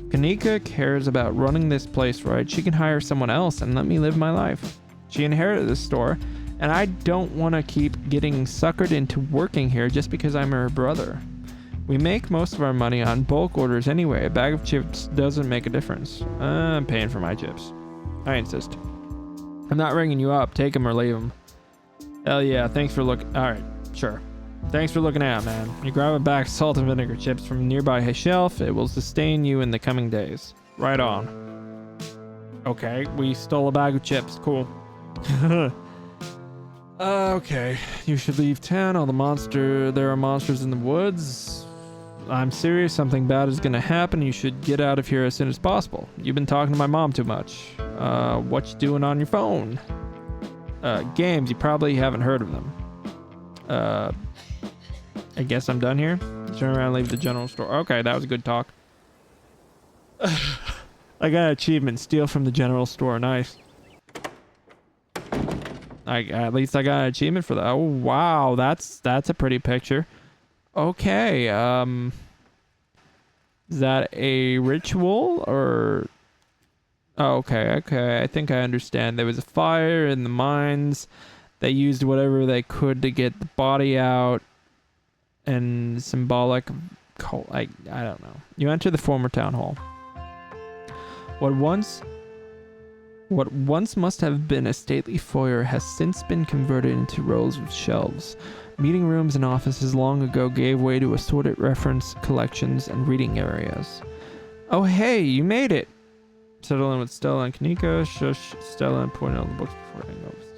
Kanika cares about running this place right. She can hire someone else and let me live my life. She inherited this store, and I don't want to keep getting suckered into working here just because I'm her brother. We make most of our money on bulk orders anyway. A bag of chips doesn't make a difference. I'm paying for my chips. I insist. I'm not ringing you up. Take them or leave them. Hell yeah, thanks for looking. Alright, sure. Thanks for looking out, man. You grab a bag of salt and vinegar chips from a nearby shelf. It will sustain you in the coming days. Right on. Okay, we stole a bag of chips. Cool. Okay, you should leave town. There are monsters in the woods. I'm serious. Something bad is gonna happen. You should get out of here as soon as possible. You've been talking to my mom too much. What you doing on your phone? Games. You probably haven't heard of them. I guess I'm done here. Turn around and leave the general store. Okay, that was a good talk. I got an achievement. Steal from the general store. Nice. At least I got an achievement for that. Oh, wow. That's a pretty picture. Okay. Is that a ritual or... Oh, okay. I think I understand. There was a fire in the mines. They used whatever they could to get the body out. And symbolic, I don't know. You enter the former town hall. What once must have been a stately foyer has since been converted into rows of shelves. Meeting rooms and offices long ago gave way to assorted reference collections and reading areas. Oh hey, you made it! Settle in with Stella and Kanika. Shush Stella and point out the books before I noticed.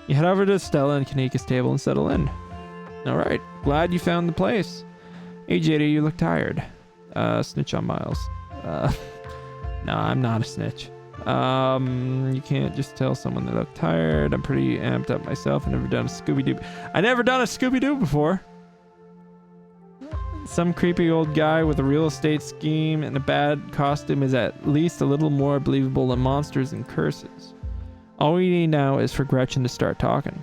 You head over to Stella and Kanika's table and settle in. Alright, glad you found the place. Hey JD, you look tired. Snitch on Miles. No, I'm not a snitch. You can't just tell someone they look tired. I'm pretty amped up myself. I've never done a Scooby-Doo. I never done a Scooby-Doo before. Some creepy old guy with a real estate scheme and a bad costume is at least a little more believable than monsters and curses. All we need now is for Gretchen to start talking.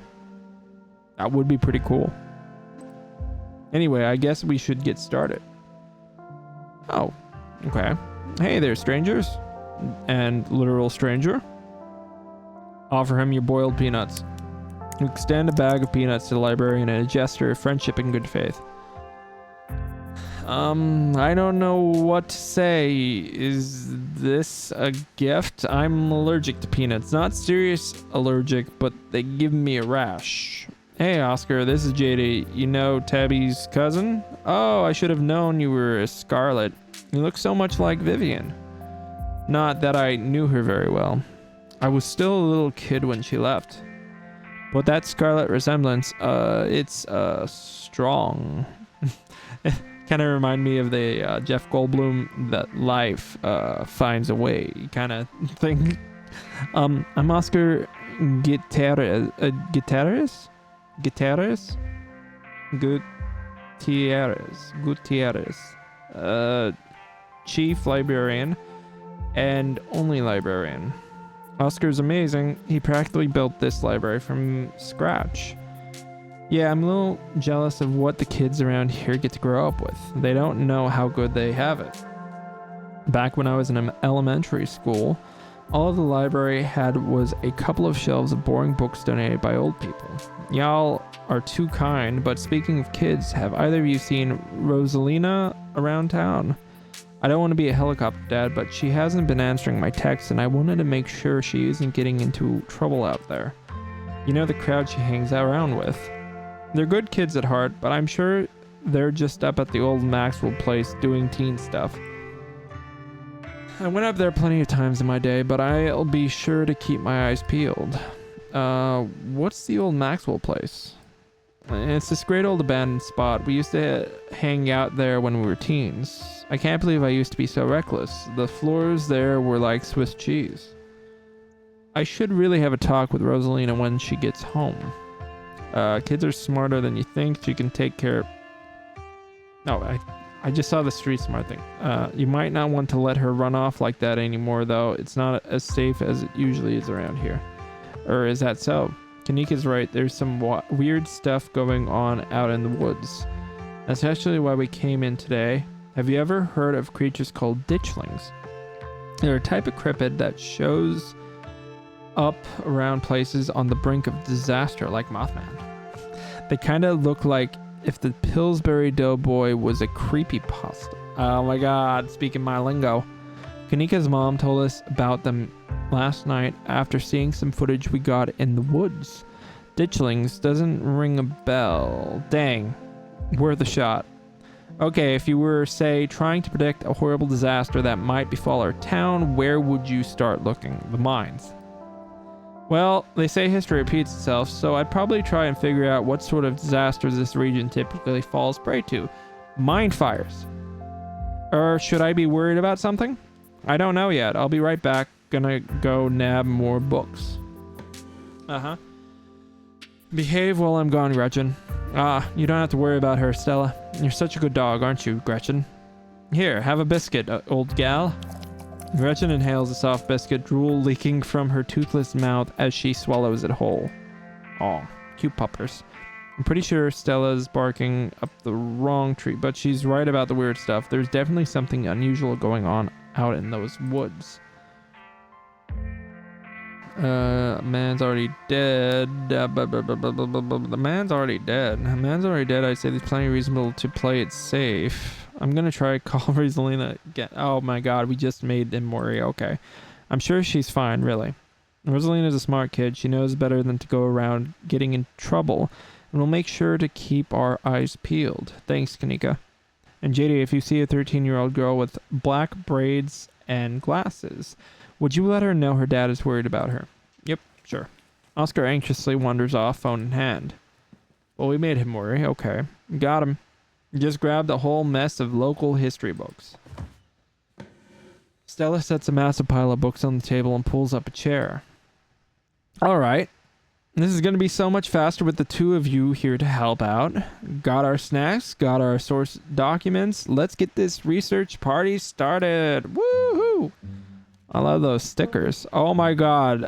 That would be pretty cool. Anyway, I guess we should get started. Oh, okay. Hey there, strangers. And literal stranger. Offer him your boiled peanuts. You extend a bag of peanuts to the librarian in a gesture of friendship and good faith. I don't know what to say. Is this a gift? I'm allergic to peanuts. Not serious allergic, but they give me a rash. Hey Oscar, this is JD. You know Tabby's cousin? Oh, I should have known you were a Scarlet. You look so much like Vivian. Not that I knew her very well. I was still a little kid when she left. But that Scarlet resemblance, it's strong. Kind of remind me of the Jeff Goldblum that life finds a way kind of thing. I'm Oscar Gutierrez. Gutierrez. Chief librarian and only librarian. Oscar's amazing. He practically built this library from scratch. Yeah, I'm a little jealous of what the kids around here get to grow up with. They don't know how good they have it. Back when I was in elementary school, All the library had was a couple of shelves of boring books donated by old people. Y'all are too kind, but speaking of kids, have either of you seen Rosalina around town? I don't want to be a helicopter dad, but she hasn't been answering my texts, and I wanted to make sure she isn't getting into trouble out there. You know, the crowd she hangs around with. They're good kids at heart, but I'm sure they're just up at the old Maxwell place doing teen stuff. I went up there plenty of times in my day, but I'll be sure to keep my eyes peeled. What's the old Maxwell place? It's this great old abandoned spot. We used to hang out there when we were teens. I can't believe I used to be so reckless. The floors there were like Swiss cheese. I should really have a talk with Rosalina when she gets home. Kids are smarter than you think. She can take care... No, I just saw the street smart thing. You might not want to let her run off like that anymore, though. It's not as safe as it usually is around here. Or is that so? Kanika's right. There's some weird stuff going on out in the woods. That's actually why we came in today. Have you ever heard of creatures called ditchlings? They're a type of cryptid that shows up around places on the brink of disaster, like Mothman. They kind of look like if the Pillsbury Doughboy was a creepypasta. Oh my god, speaking my lingo. Kanika's mom told us about them last night after seeing some footage we got in the woods. Ditchlings doesn't ring a bell. Dang, worth a shot. Okay, if you were, say, trying to predict a horrible disaster that might befall our town, where would you start looking? The mines. Well, they say history repeats itself, so I'd probably try and figure out what sort of disasters this region typically falls prey to. Mine fires. Or should I be worried about something? I don't know yet. I'll be right back. Gonna go nab more books. Uh-huh. Behave while I'm gone, Gretchen. You don't have to worry about her, Stella. You're such a good dog, aren't you, Gretchen? Here, have a biscuit, old gal. Gretchen inhales a soft biscuit, drool leaking from her toothless mouth as she swallows it whole. Aw, cute puppers. I'm pretty sure Stella's barking up the wrong tree, but she's right about the weird stuff. There's definitely something unusual going on out in those woods. Man's already dead. The man's already dead. Man's already dead. I'd say there's plenty reasonable to play it safe. I'm gonna try call Rosalina again. Oh my god, we just made him worry. Okay. I'm sure she's fine, really. Rosalina's a smart kid. She knows better than to go around getting in trouble. And we'll make sure to keep our eyes peeled. Thanks, Kanika. And JD, if you see a 13-year-old girl with black braids and glasses, would you let her know her dad is worried about her? Yep, sure. Oscar anxiously wanders off, phone in hand. Well, we made him worry. Okay. Got him. Just grabbed a whole mess of local history books. Stella sets a massive pile of books on the table and pulls up a chair. All right. This is going to be so much faster with the two of you here to help out. Got our snacks, got our source documents. Let's get this research party started. Woohoo! I love those stickers. Oh my god.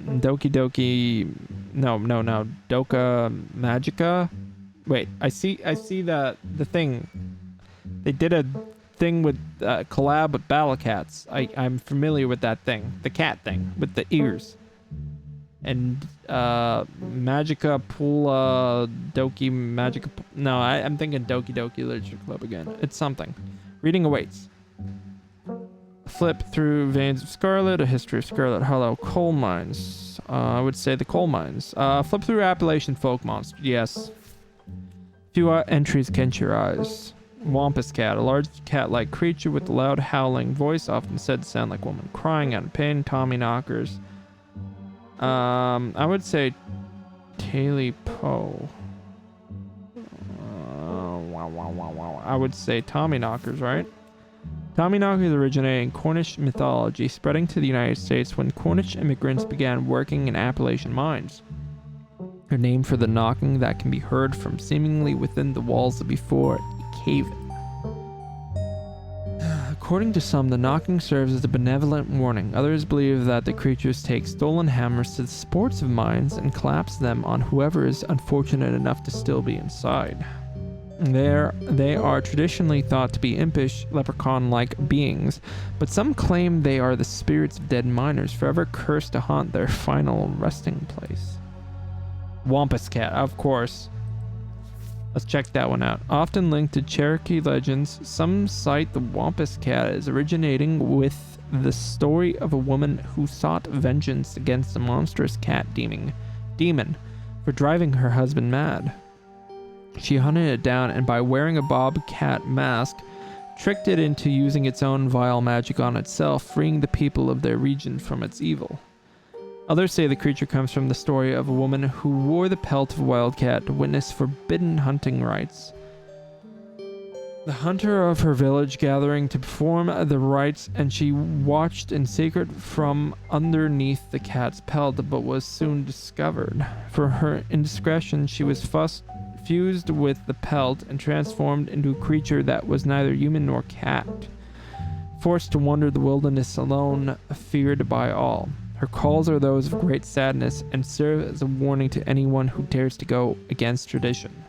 Doki Doki. No. Doka Magica. Wait, I see the thing. They did a thing with collab with Ballacats. I'm familiar with that thing. The cat thing with the ears. And Magica Pula Doki Magica. No, I'm thinking Doki Doki Literature Club again. It's something. Reading awaits. Flip through Veins of Scarlet, A History of Scarlet Hollow, Coal Mines. I would say the coal mines. Flip through Appalachian Folk Monster. Yes. Few entries catch your eyes. Wampus Cat, a large cat-like creature with a loud howling voice, often said to sound like a woman crying out in pain. Tommy Knockers. I would say Taily Poe. I would say Tommy Knockers, right? Tommy Knockers originated in Cornish mythology, spreading to the United States when Cornish immigrants began working in Appalachian mines. A name for the knocking that can be heard from seemingly within the walls of before a cave-in. According to some, the knocking serves as a benevolent warning. Others believe that the creatures take stolen hammers to the supports of mines and collapse them on whoever is unfortunate enough to still be inside. They are traditionally thought to be impish, leprechaun-like beings, but some claim they are the spirits of dead miners forever cursed to haunt their final resting place. Wampus Cat, of course. Let's check that one out. Often linked to Cherokee legends, some cite the Wampus Cat as originating with the story of a woman who sought vengeance against a monstrous cat demon for driving her husband mad. She hunted it down and by wearing a bobcat mask, tricked it into using its own vile magic on itself, freeing the people of their region from its evil. Others say the creature comes from the story of a woman who wore the pelt of a wildcat to witness forbidden hunting rites. The hunter of her village gathering to perform the rites, and she watched in secret from underneath the cat's pelt, but was soon discovered. For her indiscretion, she was fused with the pelt and transformed into a creature that was neither human nor cat. Forced to wander the wilderness alone, feared by all. Her calls are those of great sadness and serve as a warning to anyone who dares to go against tradition.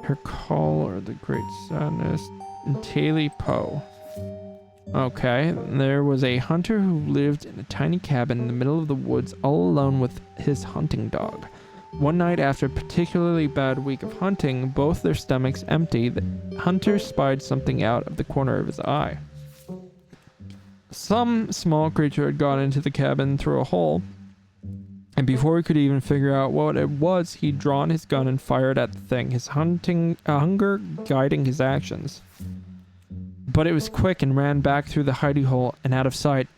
Her call are the great sadness. Taily Po. Okay, there was a hunter who lived in a tiny cabin in the middle of the woods all alone with his hunting dog. One night after a particularly bad week of hunting, both their stomachs empty, the hunter spied something out of the corner of his eye. Some small creature had gone into the cabin through a hole, and before he could even figure out what it was, he'd drawn his gun and fired at the thing, his hunger guiding his actions. But it was quick and ran back through the hidey hole and out of sight,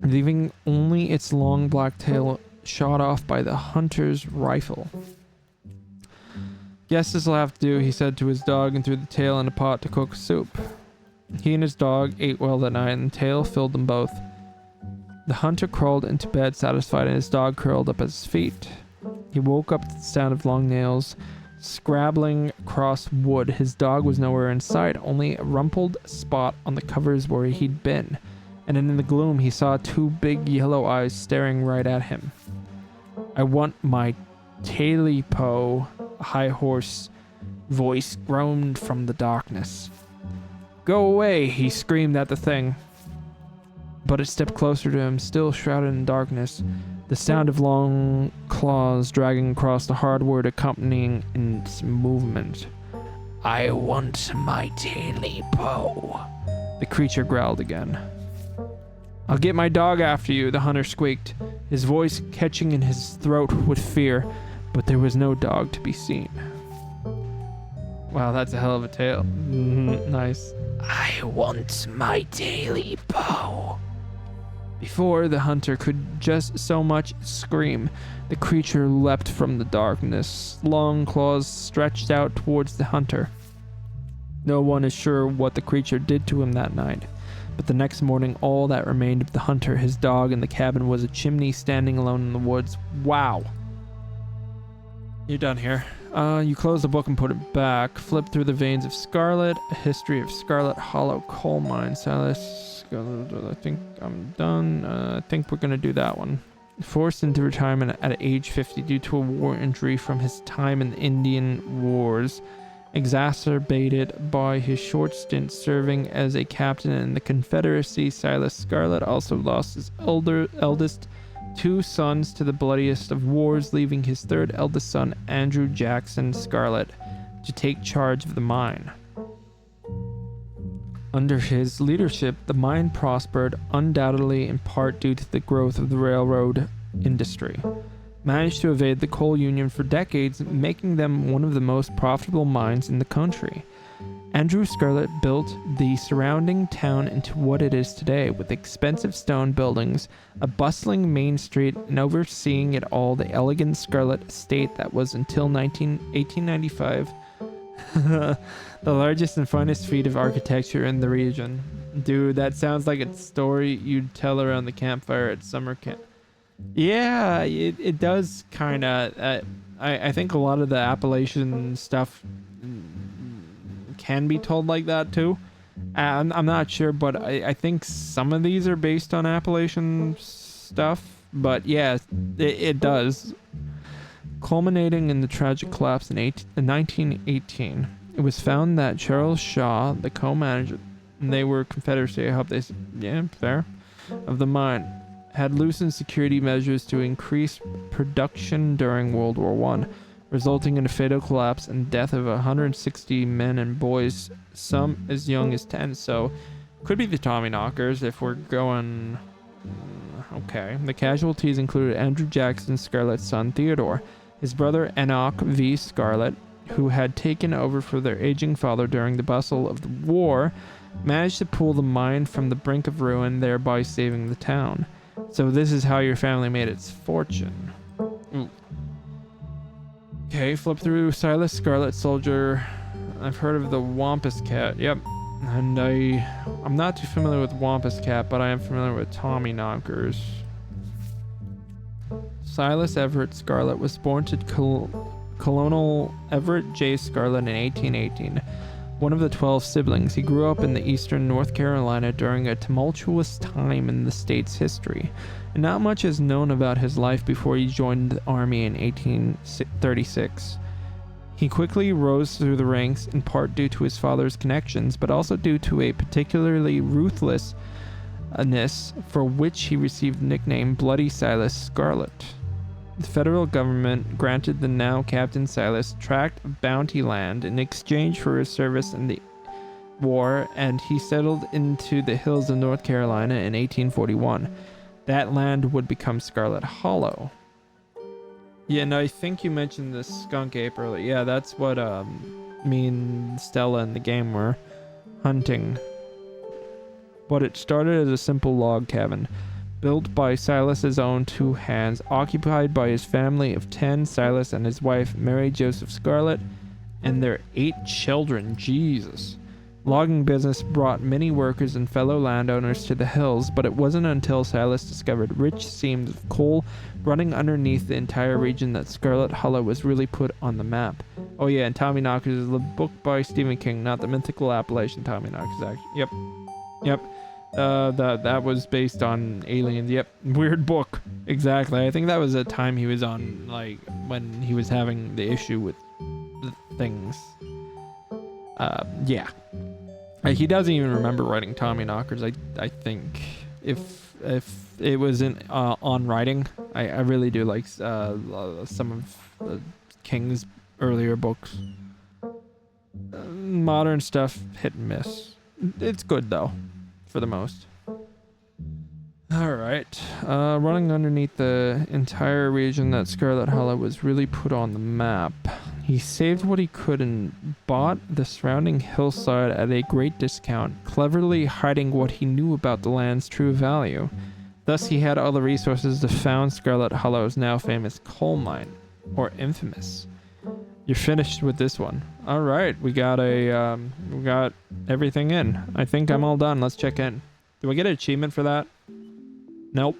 leaving only its long black tail shot off by the hunter's rifle. Guess this'll have to do, he said to his dog, and threw the tail in a pot to cook soup. He and his dog ate well that night, and the tail filled them both. The hunter crawled into bed satisfied, and his dog curled up at his feet. He woke up to the sound of long nails scrabbling across wood. His dog was nowhere in sight, only a rumpled spot on the covers where he'd been, and in the gloom he saw two big yellow eyes staring right at him. "I want my Taily Po," a high hoarse voice groaned from the darkness. "Go away," he screamed at the thing. But it stepped closer to him, still shrouded in darkness, the sound of long claws dragging across the hardwood accompanying its movement. "I want my Taily Po," the creature growled again. "I'll get my dog after you," the hunter squeaked, his voice catching in his throat with fear, but there was no dog to be seen. Wow, that's a hell of a tale. Nice. "I want my Taily Po." Before the hunter could just so much scream, the creature leapt from the darkness, long claws stretched out towards the hunter. No one is sure what the creature did to him that night, but the next morning all that remained of the hunter, his dog, and the cabin was a chimney standing alone in the woods. Wow. You're done here. You close the book and put it back. Flip through the veins of Scarlet, a history of Scarlet Hollow coal mine. Silas, I think I'm done. I think we're going to do that one. Forced into retirement at age 50 due to a war injury from his time in the Indian Wars, exacerbated by his short stint serving as a captain in the Confederacy, Silas Scarlet also lost his eldest two sons to the bloodiest of wars, leaving his third eldest son, Andrew Jackson Scarlet, to take charge of the mine. Under his leadership, the mine prospered, undoubtedly in part due to the growth of the railroad industry. Managed to evade the coal union for decades, making them one of the most profitable mines in the country. Andrew Scarlet built the surrounding town into what it is today, with expensive stone buildings, a bustling main street, and overseeing it all the elegant Scarlet estate that was until 1895 the largest and finest feat of architecture in the region. Dude, that sounds like a story you'd tell around the campfire at summer camp. Yeah, it does kind of. I think a lot of the Appalachian stuff can be told like that too. I'm not sure, but I think some of these are based on Appalachian stuff. But yeah, it does. Culminating in the tragic collapse in 1918. It was found that Charles Shaw, the co-manager, and they were Confederacy, I hope they, yeah, fair, of the mine, had loosened security measures to increase production during World War One, resulting in a fatal collapse and death of 160 men and boys, some as young as 10. So, could be the Tommyknockers if we're going. Okay. The casualties included Andrew Jackson Scarlett's son Theodore, his brother Enoch V. Scarlett, who had taken over for their aging father during the bustle of the war, managed to pull the mine from the brink of ruin, thereby saving the town. So this is how your family made its fortune. Ooh. Okay, flip through Silas Scarlet Soldier. I've heard of the Wampus Cat. Yep. And I'm not too familiar with Wampus Cat, but I am familiar with Tommyknockers. Silas Everett Scarlett was born to Colonel Everett J. Scarlett in 1818, one of the 12 siblings. He grew up in the eastern North Carolina during a tumultuous time in the state's history, and not much is known about his life before he joined the army in 1836. He quickly rose through the ranks, in part due to his father's connections, but also due to a particularly ruthlessness for which he received the nickname Bloody Silas Scarlett. The federal government granted the now Captain Silas tract of bounty land in exchange for his service in the war, and he settled into the hills of North Carolina in 1841. That land would become Scarlet Hollow. Yeah, and I think you mentioned the skunk ape earlier. Yeah, that's what me and Stella in the game were hunting. But it started as a simple log cabin, built by Silas's own two hands, occupied by his family of 10, Silas and his wife, Mary Joseph Scarlett, and their 8 children. Jesus. Logging business brought many workers and fellow landowners to the hills, but it wasn't until Silas discovered rich seams of coal running underneath the entire region that Scarlet Hollow was really put on the map. Oh yeah, and Tommyknockers is the book by Stephen King, not the mythical Appalachian Tommyknockers, actually. Yep. That was based on aliens. Yep. Weird book. Exactly. I think that was a time he was on, like, when he was having the issue with the things. Yeah. He doesn't even remember writing Tommyknockers. I think if it was on writing, I really do like some of King's earlier books. Modern stuff, hit and miss. It's good though, for the most. Alright, running underneath the entire region that Scarlet Hollow was really put on the map. He saved what he could and bought the surrounding hillside at a great discount, cleverly hiding what he knew about the land's true value. Thus he had all the resources to found Scarlet Hollow's now famous coal mine, or infamous. You're finished with this one. Alright, we got everything in. I think I'm all done. Let's check in. Do I get an achievement for that? Nope.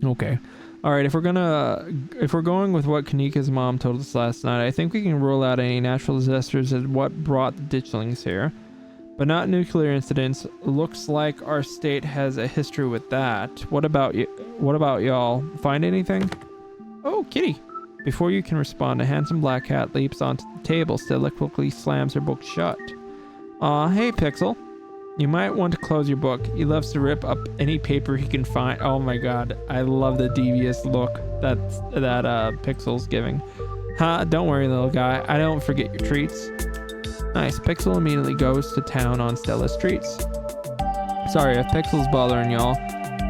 Okay. Alright, if we're going with what Kanika's mom told us last night, I think we can rule out any natural disasters as what brought the ditchlings here. But not nuclear incidents. Looks like our state has a history with that. What about y'all? Find anything? Oh, kitty. Before you can respond, a handsome black cat leaps onto the table. Stella quickly slams her book shut. Aw, hey Pixel. You might want to close your book. He loves to rip up any paper he can find. Oh my god, I love the devious look that Pixel's giving. Don't worry, little guy. I don't forget your treats. Nice. Pixel immediately goes to town on Stella's treats. Sorry if Pixel's bothering y'all.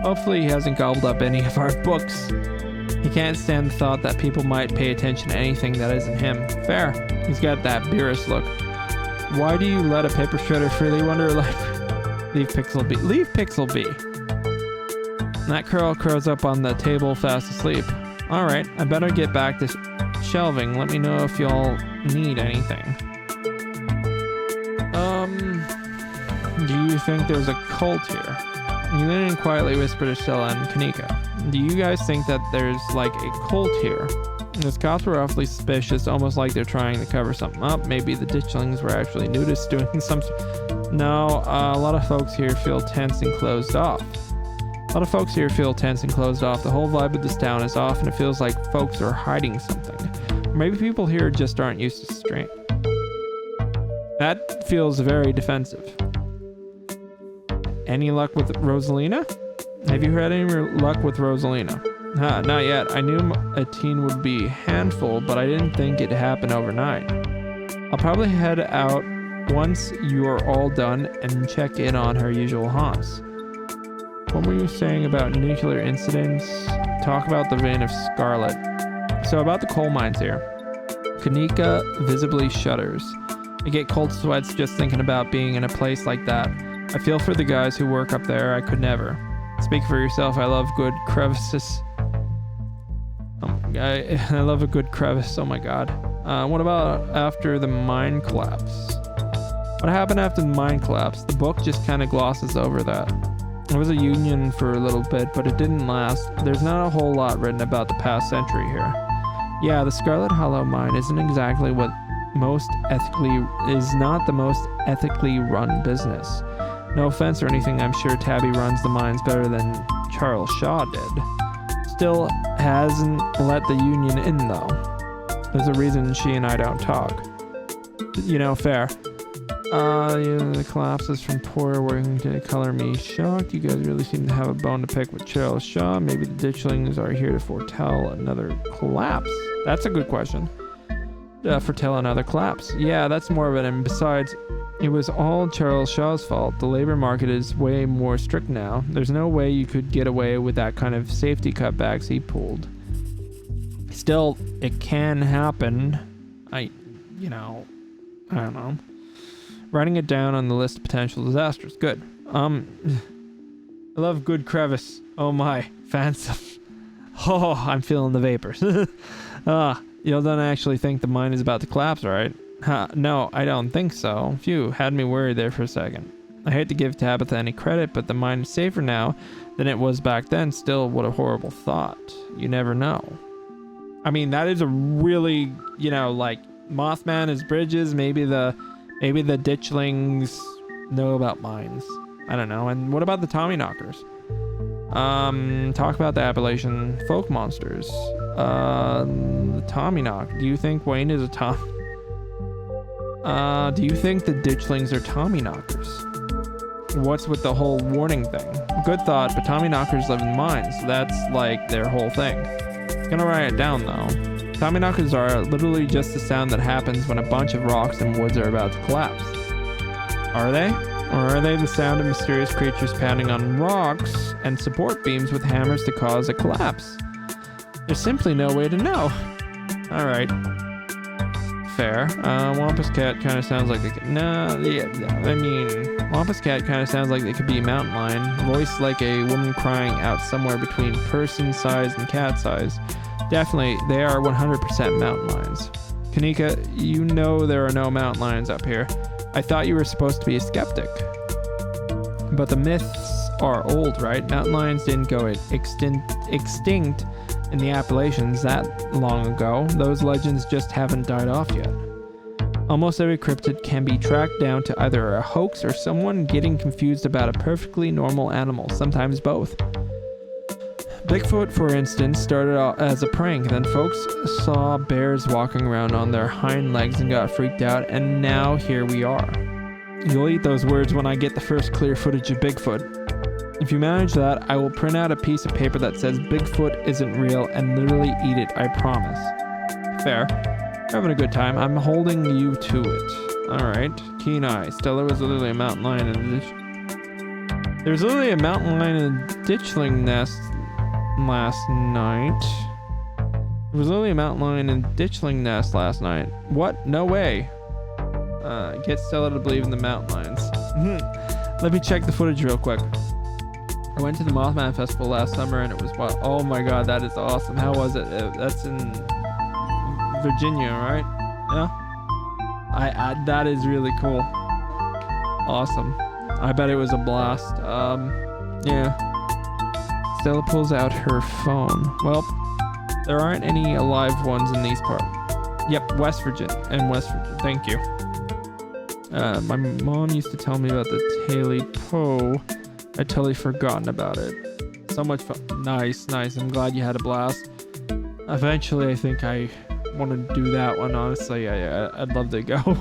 Hopefully he hasn't gobbled up any of our books. He can't stand the thought that people might pay attention to anything that isn't him. Fair. He's got that beerus look. Why do you let a paper shredder freely wander like... Leave Pixel be. Leave Pixel be. That curl curls up on the table fast asleep. Alright, I better get back to shelving. Let me know if y'all need anything. Do you think there's a cult here? You then quietly whisper to Stella and Kanika. Do you guys think that there's like a cult here? The Scots were awfully suspicious, almost like they're trying to cover something up. Maybe the ditchlings were actually noticed doing some... No, a lot of folks here feel tense and closed off. The whole vibe of this town is off, and it feels like folks are hiding something. Or maybe people here just aren't used to That feels very defensive. Any luck with Rosalina? Have you had any luck with Rosalina? Not yet. I knew a teen would be a handful, but I didn't think it'd happen overnight. I'll probably head out once you're all done and check in on her usual haunts. What were you saying about nuclear incidents? Talk about the vein of Scarlet. So about the coal mines here. Kanika visibly shudders. I get cold sweats just thinking about being in a place like that. I feel for the guys who work up there. I could never. Speak for yourself. I love good crevices. I love a good crevice. Oh my god. What about after the mine collapse? What happened after the mine collapse? The book just kind of glosses over that. There was a union for a little bit, but it didn't last. There's not a whole lot written about the past century here. Yeah, the Scarlet Hollow mine isn't exactly what is not the most ethically run business. No offense or anything, I'm sure Tabby runs the mines better than Charles Shaw did. Still hasn't let the union in though. There's a reason she and I don't talk. Fair. The collapses from poor working to color me shocked. You guys really seem to have a bone to pick with Charles Shaw. Maybe the ditchlings are here to foretell another collapse. That's a good question. Foretell another collapse. Yeah, that's more of it. And besides, it was all Charles Shaw's fault. The labor market is way more strict now. There's no way you could get away with that kind of safety cutbacks he pulled. Still, it can happen. I don't know. Writing it down on the list of potential disasters. Good. I love good crevice. Oh my. Fancy. Oh, I'm feeling the vapors. You don't actually think the mine is about to collapse, right? No, I don't think so. Phew, had me worried there for a second. I hate to give Tabitha any credit, but the mine is safer now than it was back then. Still, what a horrible thought. You never know. I mean, that is a really, Mothman is bridges. Maybe the ditchlings know about mines. I don't know. And what about the Tommyknockers? Talk about the Appalachian folk monsters. The Tommyknock. Do you think Wayne is a Tom? Do you think the ditchlings are Tommyknockers? What's with the whole warning thing? Good thought, but Tommyknockers live in mines. So that's like their whole thing. Gonna write it down though. Tommyknockers are literally just the sound that happens when a bunch of rocks and woods are about to collapse. Are they? Or are they the sound of mysterious creatures pounding on rocks and support beams with hammers to cause a collapse? There's simply no way to know. Alright. Fair. Wampus Cat kind of sounds like they could... Wampus Cat kind of sounds like they could be a mountain lion. Voice like a woman crying out somewhere between person size and cat size. Definitely, they are 100% mountain lions. Kanika, you know there are no mountain lions up here. I thought you were supposed to be a skeptic. But the myths are old, right? Mountain lions didn't go extinct in the Appalachians that long ago. Those legends just haven't died off yet. Almost every cryptid can be tracked down to either a hoax or someone getting confused about a perfectly normal animal, sometimes both. Bigfoot, for instance, started out as a prank, then folks saw bears walking around on their hind legs and got freaked out, and now here we are. You'll eat those words when I get the first clear footage of Bigfoot. If you manage that, I will print out a piece of paper that says Bigfoot isn't real and literally eat it, I promise. Fair. Having a good time. I'm holding you to it. Alright. Keen eye. Stella was literally a mountain lion in a ditch. There was literally a mountain lion in a ditchling nest last night. There was literally a mountain lion in a ditchling nest last night. What? No way. Get Stella to believe in the mountain lions. Let me check the footage real quick. I went to the Mothman Festival last summer and it was wild. Oh my god, that is awesome. How was it? That's in Virginia, right? Yeah. That is really cool. Awesome. I bet it was a blast. Yeah. Stella pulls out her phone. Well, there aren't any alive ones in these parts. Yep, West Virginia. Thank you. My mom used to tell me about the Haley Poe. I'd totally forgotten about it. So much fun. Nice. I'm glad you had a blast. Eventually, I think I want to do that one, honestly. I'd love to go.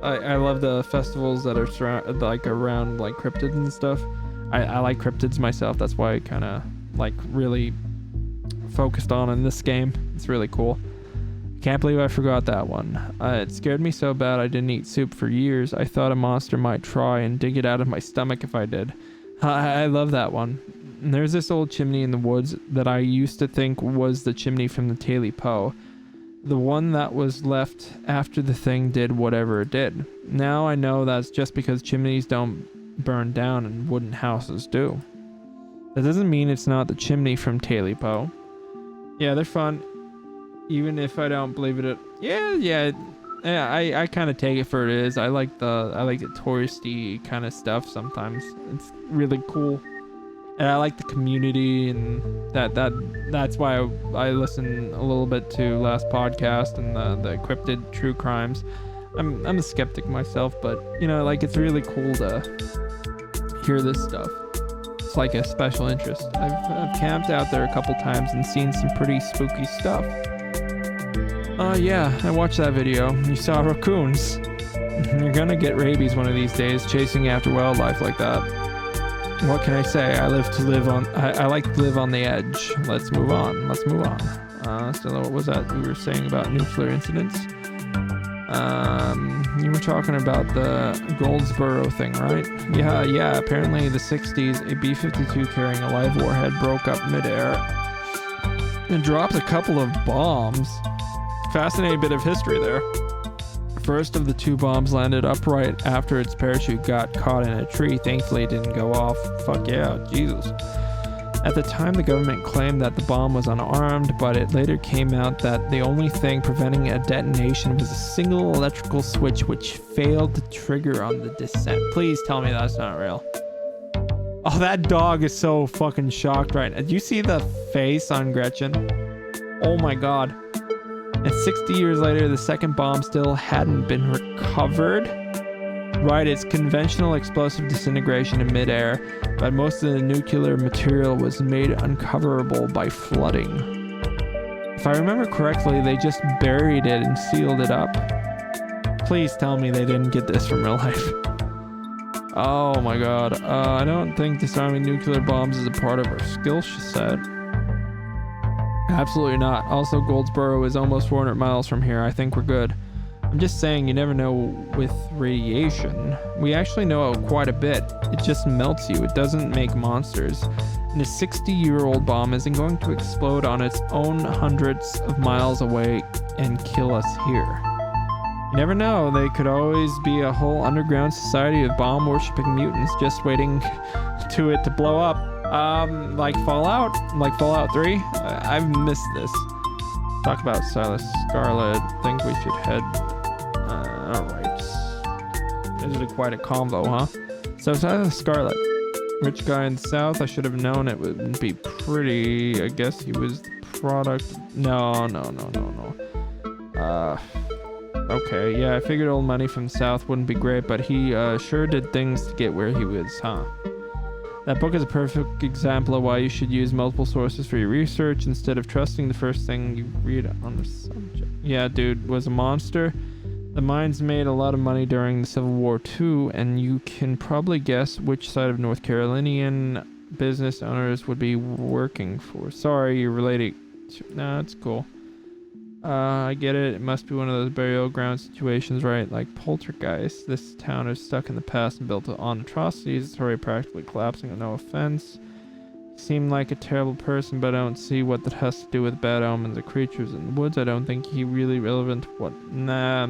I love the festivals that are like around like cryptids and stuff. I like cryptids myself. That's why I kind of like really focused on in this game. It's really cool. Can't believe I forgot that one. It scared me so bad I didn't eat soup for years. I thought a monster might try and dig it out of my stomach if I did. I love that one. And there's this old chimney in the woods that I used to think was the chimney from the Taily Po. The one that was left after the thing did whatever it did. Now I know that's just because chimneys don't burn down and wooden houses do. That doesn't mean it's not the chimney from Taily Po. Yeah, they're fun. Even if I don't believe it. Yeah, I kind of take it for it is. I like the touristy kind of stuff sometimes. It's really cool. And I like the community, and that's why I listen a little bit to last podcast and the cryptid true crimes. I'm a skeptic myself, but you know, like it's really cool to hear this stuff. It's like a special interest. I've camped out there a couple times and seen some pretty spooky stuff. Yeah, I watched that video. You saw raccoons. You're gonna get rabies one of these days chasing after wildlife like that. What can I say? I like to live on the edge. Let's move on. So what was that we were saying about nuclear incidents? You were talking about the Goldsboro thing, right? Yeah. Apparently the 60s, a B-52 carrying a live warhead broke up midair and dropped a couple of bombs. Fascinating bit of history there. First of the two bombs landed upright after its parachute got caught in a tree. Thankfully it didn't go off. Fuck yeah, Jesus. At the time, the government claimed that the bomb was unarmed, but it later came out that the only thing preventing a detonation was a single electrical switch which failed to trigger on the descent. Please tell me that's not real. Oh, that dog is so fucking shocked right now. Did you see the face on Gretchen? Oh my god. And 60 years later, the second bomb still hadn't been recovered. Right, it's conventional explosive disintegration in midair, but most of the nuclear material was made uncoverable by flooding. If I remember correctly, they just buried it and sealed it up. Please tell me they didn't get this from real life. Oh my god. I don't think disarming nuclear bombs is a part of our skill set. Absolutely not. Also, Goldsboro is almost 400 miles from here. I think we're good. I'm just saying, you never know with radiation. We actually know quite a bit. It just melts you. It doesn't make monsters. And a 60-year-old bomb isn't going to explode on its own hundreds of miles away and kill us here. You never know. They could always be a whole underground society of bomb-worshipping mutants just waiting to it to blow up. Like Fallout 3. I've missed this. Talk about Scarlet. Think we should head. Alright. This is quite a combo, huh? So Scarlet. Rich guy in the south. I should have known it would be pretty. I guess he was the product. No. Okay, yeah, I figured old money from the south wouldn't be great, but he sure did things to get where he was, huh? That book is a perfect example of why you should use multiple sources for your research instead of trusting the first thing you read on the subject. Yeah, dude, was a monster. The mines made a lot of money during the Civil War too, and you can probably guess which side of North Carolinian business owners would be working for. Sorry, you're related to... Nah, it's cool. I get it. It must be one of those burial ground situations, right? Like Poltergeist. This town is stuck in the past and built on atrocities. It's already practically collapsing, no offense. You seem like a terrible person, but I don't see what that has to do with bad omens or creatures in the woods. I don't think he really relevant to what... Nah,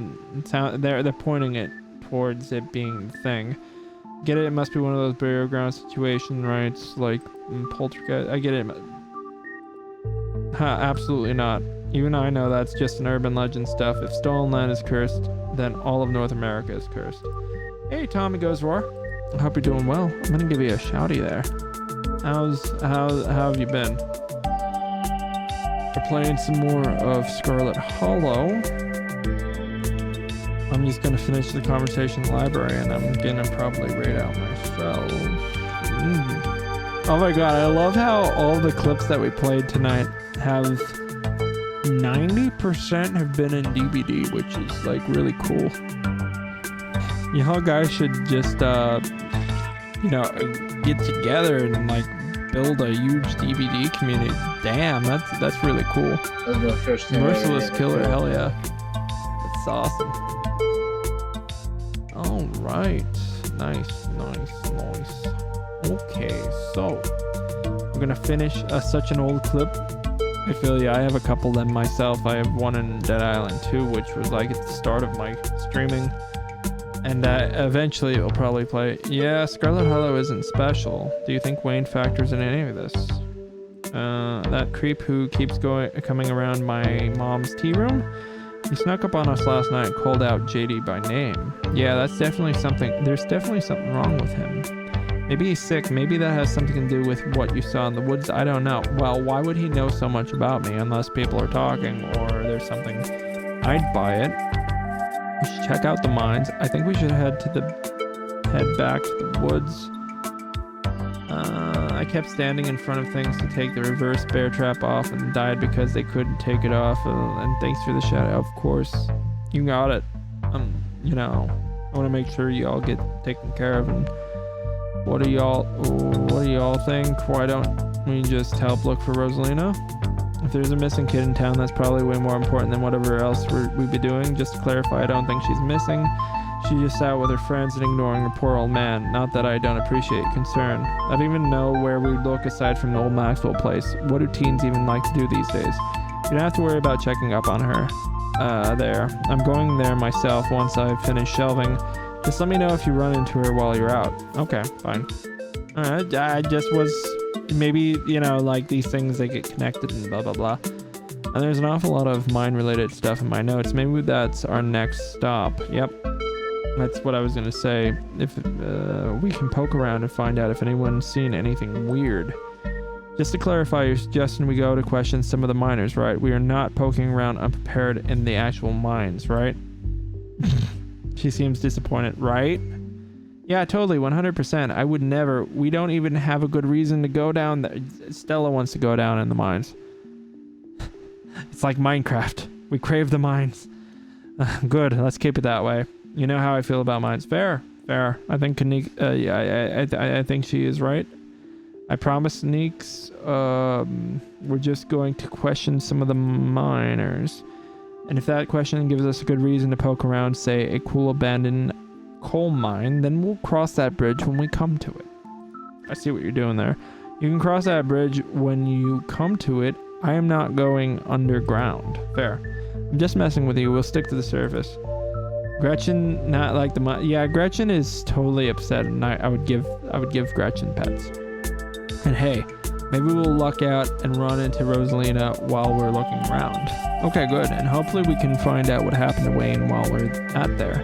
they're pointing it towards it being the thing. Get it? It must be one of those burial ground situations, right? It's like Poltergeist. I get it. Absolutely not. Even I know that's just an urban legend stuff. If stolen land is cursed, then all of North America is cursed. Hey, Tommy Goes Roar. I hope you're doing well. I'm gonna give you a shouty there. How have you been? We're playing some more of Scarlet Hollow. I'm just gonna finish the conversation in the library, and I'm gonna probably raid out myself. Oh my god, I love how all the clips that we played tonight have 90% have been in DVD, which is like really cool. Y'all guys should just, get together and like build a huge DVD community. Damn, that's really cool. That was the first thing I ever Merciless did. killer, hell yeah. That's awesome. All right, nice. Okay, so we're gonna finish such an old clip. I feel I have a couple of them myself. I have one in Dead Island 2, which was like at the start of my streaming. And eventually it'll probably play. Yeah, Scarlet Hollow isn't special. Do you think Wayne factors in any of this? That creep who keeps coming around my mom's tea room? He snuck up on us last night and called out JD by name. Yeah, that's definitely something. There's definitely something wrong with him. Maybe he's sick. Maybe that has something to do with what you saw in the woods. I don't know. Well, why would he know so much about me unless people are talking or there's something? I'd buy it. We should check out the mines. I think we should head back to the woods. I kept standing in front of things to take the reverse bear trap off and died because they couldn't take it off. And thanks for the shout out. Of course, you got it. I want to make sure you all get taken care of. And what do y'all think? Why don't we just help look for Rosalina? If there's a missing kid in town, that's probably way more important than whatever else we'd be doing. Just to clarify, I don't think she's missing. She's just out with her friends and ignoring a poor old man. Not that I don't appreciate concern. I don't even know where we'd look aside from the old Maxwell place. What do teens even like to do these days? You don't have to worry about checking up on her. There. I'm going there myself once I've finished shelving. Just let me know if you run into her while you're out. Okay, fine. Alright, I just was... Maybe, like these things, they get connected and blah, blah, blah. And there's an awful lot of mine-related stuff in my notes. Maybe that's our next stop. Yep. That's what I was going to say. If we can poke around and find out if anyone's seen anything weird. Just to clarify, you're suggesting we go to question some of the miners, right? We are not poking around unprepared in the actual mines, right? She seems disappointed, right? Yeah, totally, 100%. I would never. We don't even have a good reason to go down there. Stella wants to go down in the mines. It's like Minecraft. We crave the mines. Good, let's keep it that way. You know how I feel about mines. Fair. I think I think she is right. I promise, Neeks, we're just going to question some of the miners. And if that question gives us a good reason to poke around, say, a cool abandoned coal mine, then we'll cross that bridge when we come to it. I see what you're doing there. You can cross that bridge when you come to it. I am not going underground. Fair. I'm just messing with you. We'll stick to the surface. Gretchen, not like the mine. Yeah, Gretchen is totally upset, and I would give Gretchen pets. And hey, maybe we'll luck out and run into Rosalina while we're looking around. Okay, good. And hopefully we can find out what happened to Wayne while we're at there.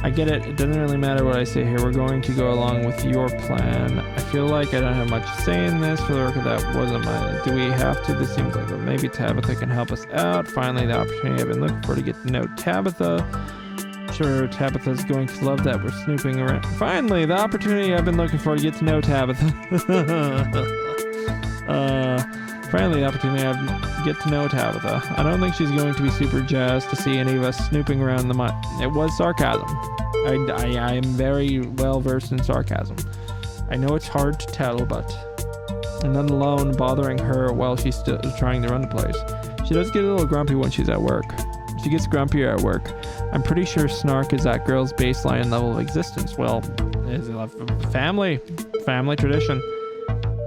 I get it. It doesn't really matter what I say here. We're going to go along with your plan. I feel like I don't have much to say in this. For the record, that wasn't mine. Do we have to? This seems like maybe Tabitha can help us out. Finally, the opportunity I've been looking for to get to know Tabitha. Sure, Tabitha's going to love that we're snooping around. Finally, the opportunity I've been looking for to get to know Tabitha. Finally, the opportunity I get to know Tabitha. I don't think she's going to be super jazzed to see any of us snooping around the mine. It was sarcasm. I am very well versed in sarcasm. I know it's hard to tell, but I'm not alone bothering her while she's still trying to run the place. She does get a little grumpy when she's at work. She gets grumpier at work. I'm pretty sure snark is that girl's baseline level of existence. Well, it's a family tradition.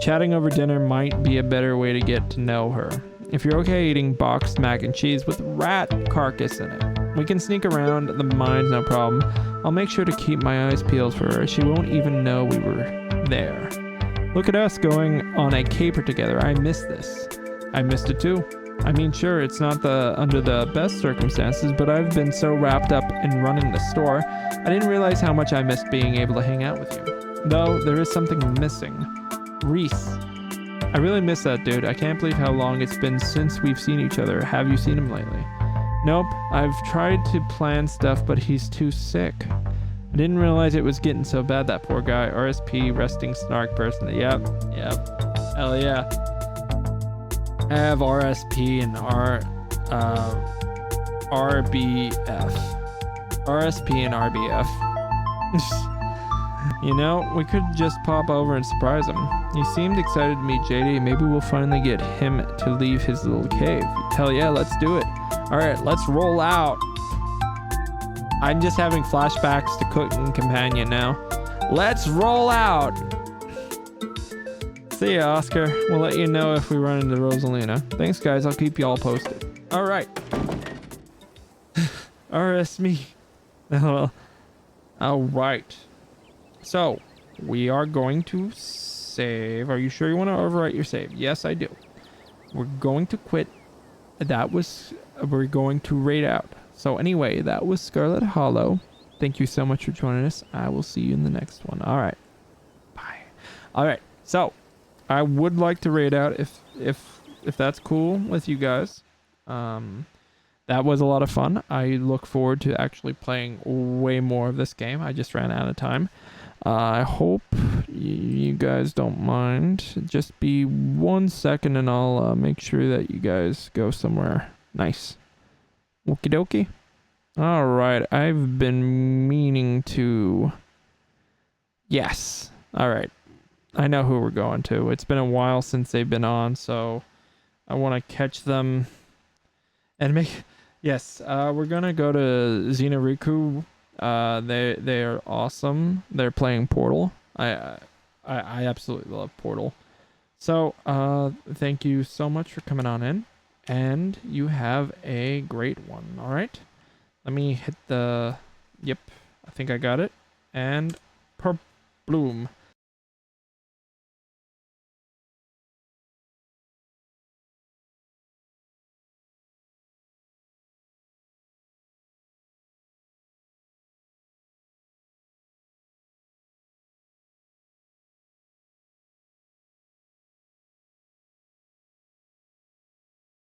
Chatting over dinner might be a better way to get to know her. If you're okay eating boxed mac and cheese with rat carcass in it, we can sneak around the mines, no problem. I'll make sure to keep my eyes peeled for her. She won't even know we were there. Look at us going on a caper together. I miss this. I missed it too. I mean, sure, it's not under the best circumstances, but I've been so wrapped up in running the store, I didn't realize how much I missed being able to hang out with you. Though, there is something missing. Reese. I really miss that dude. I can't believe how long it's been since we've seen each other. Have you seen him lately? Nope. I've tried to plan stuff, but he's too sick. I didn't realize it was getting so bad, that poor guy. RSP, resting snark person. Yep. Hell yeah. I have RSP and RBF. RSP and RBF. You know, we could just pop over and surprise him. He seemed excited to meet JD. Maybe we'll finally get him to leave his little cave. Hell yeah, let's do it. Alright, let's roll out. I'm just having flashbacks to Cooking Companion now. Let's roll out. See ya, Oscar. We'll let you know if we run into Rosalina. Thanks, guys. I'll keep y'all posted. Alright. RS me. Well, alright. So, we are going to save. Are you sure you want to overwrite your save? Yes, I do. We're going to quit. We're going to raid out. So anyway, that was Scarlet Hollow. Thank you so much for joining us. I will see you in the next one. All right. Bye. All right. So, I would like to raid out if that's cool with you guys. That was a lot of fun. I look forward to actually playing way more of this game. I just ran out of time. I hope you guys don't mind. Just be 1 second and I'll make sure that you guys go somewhere nice. Okie dokie. Alright, I've been meaning to... Yes. Alright. I know who we're going to. It's been a while since they've been on, so I want to catch them and make... Yes, we're gonna go to Xenoriku. They are awesome. They're playing Portal. I absolutely love Portal. So, thank you so much for coming on in. And you have a great one, alright? Let me hit the... Yep, I think I got it. And... Bloom.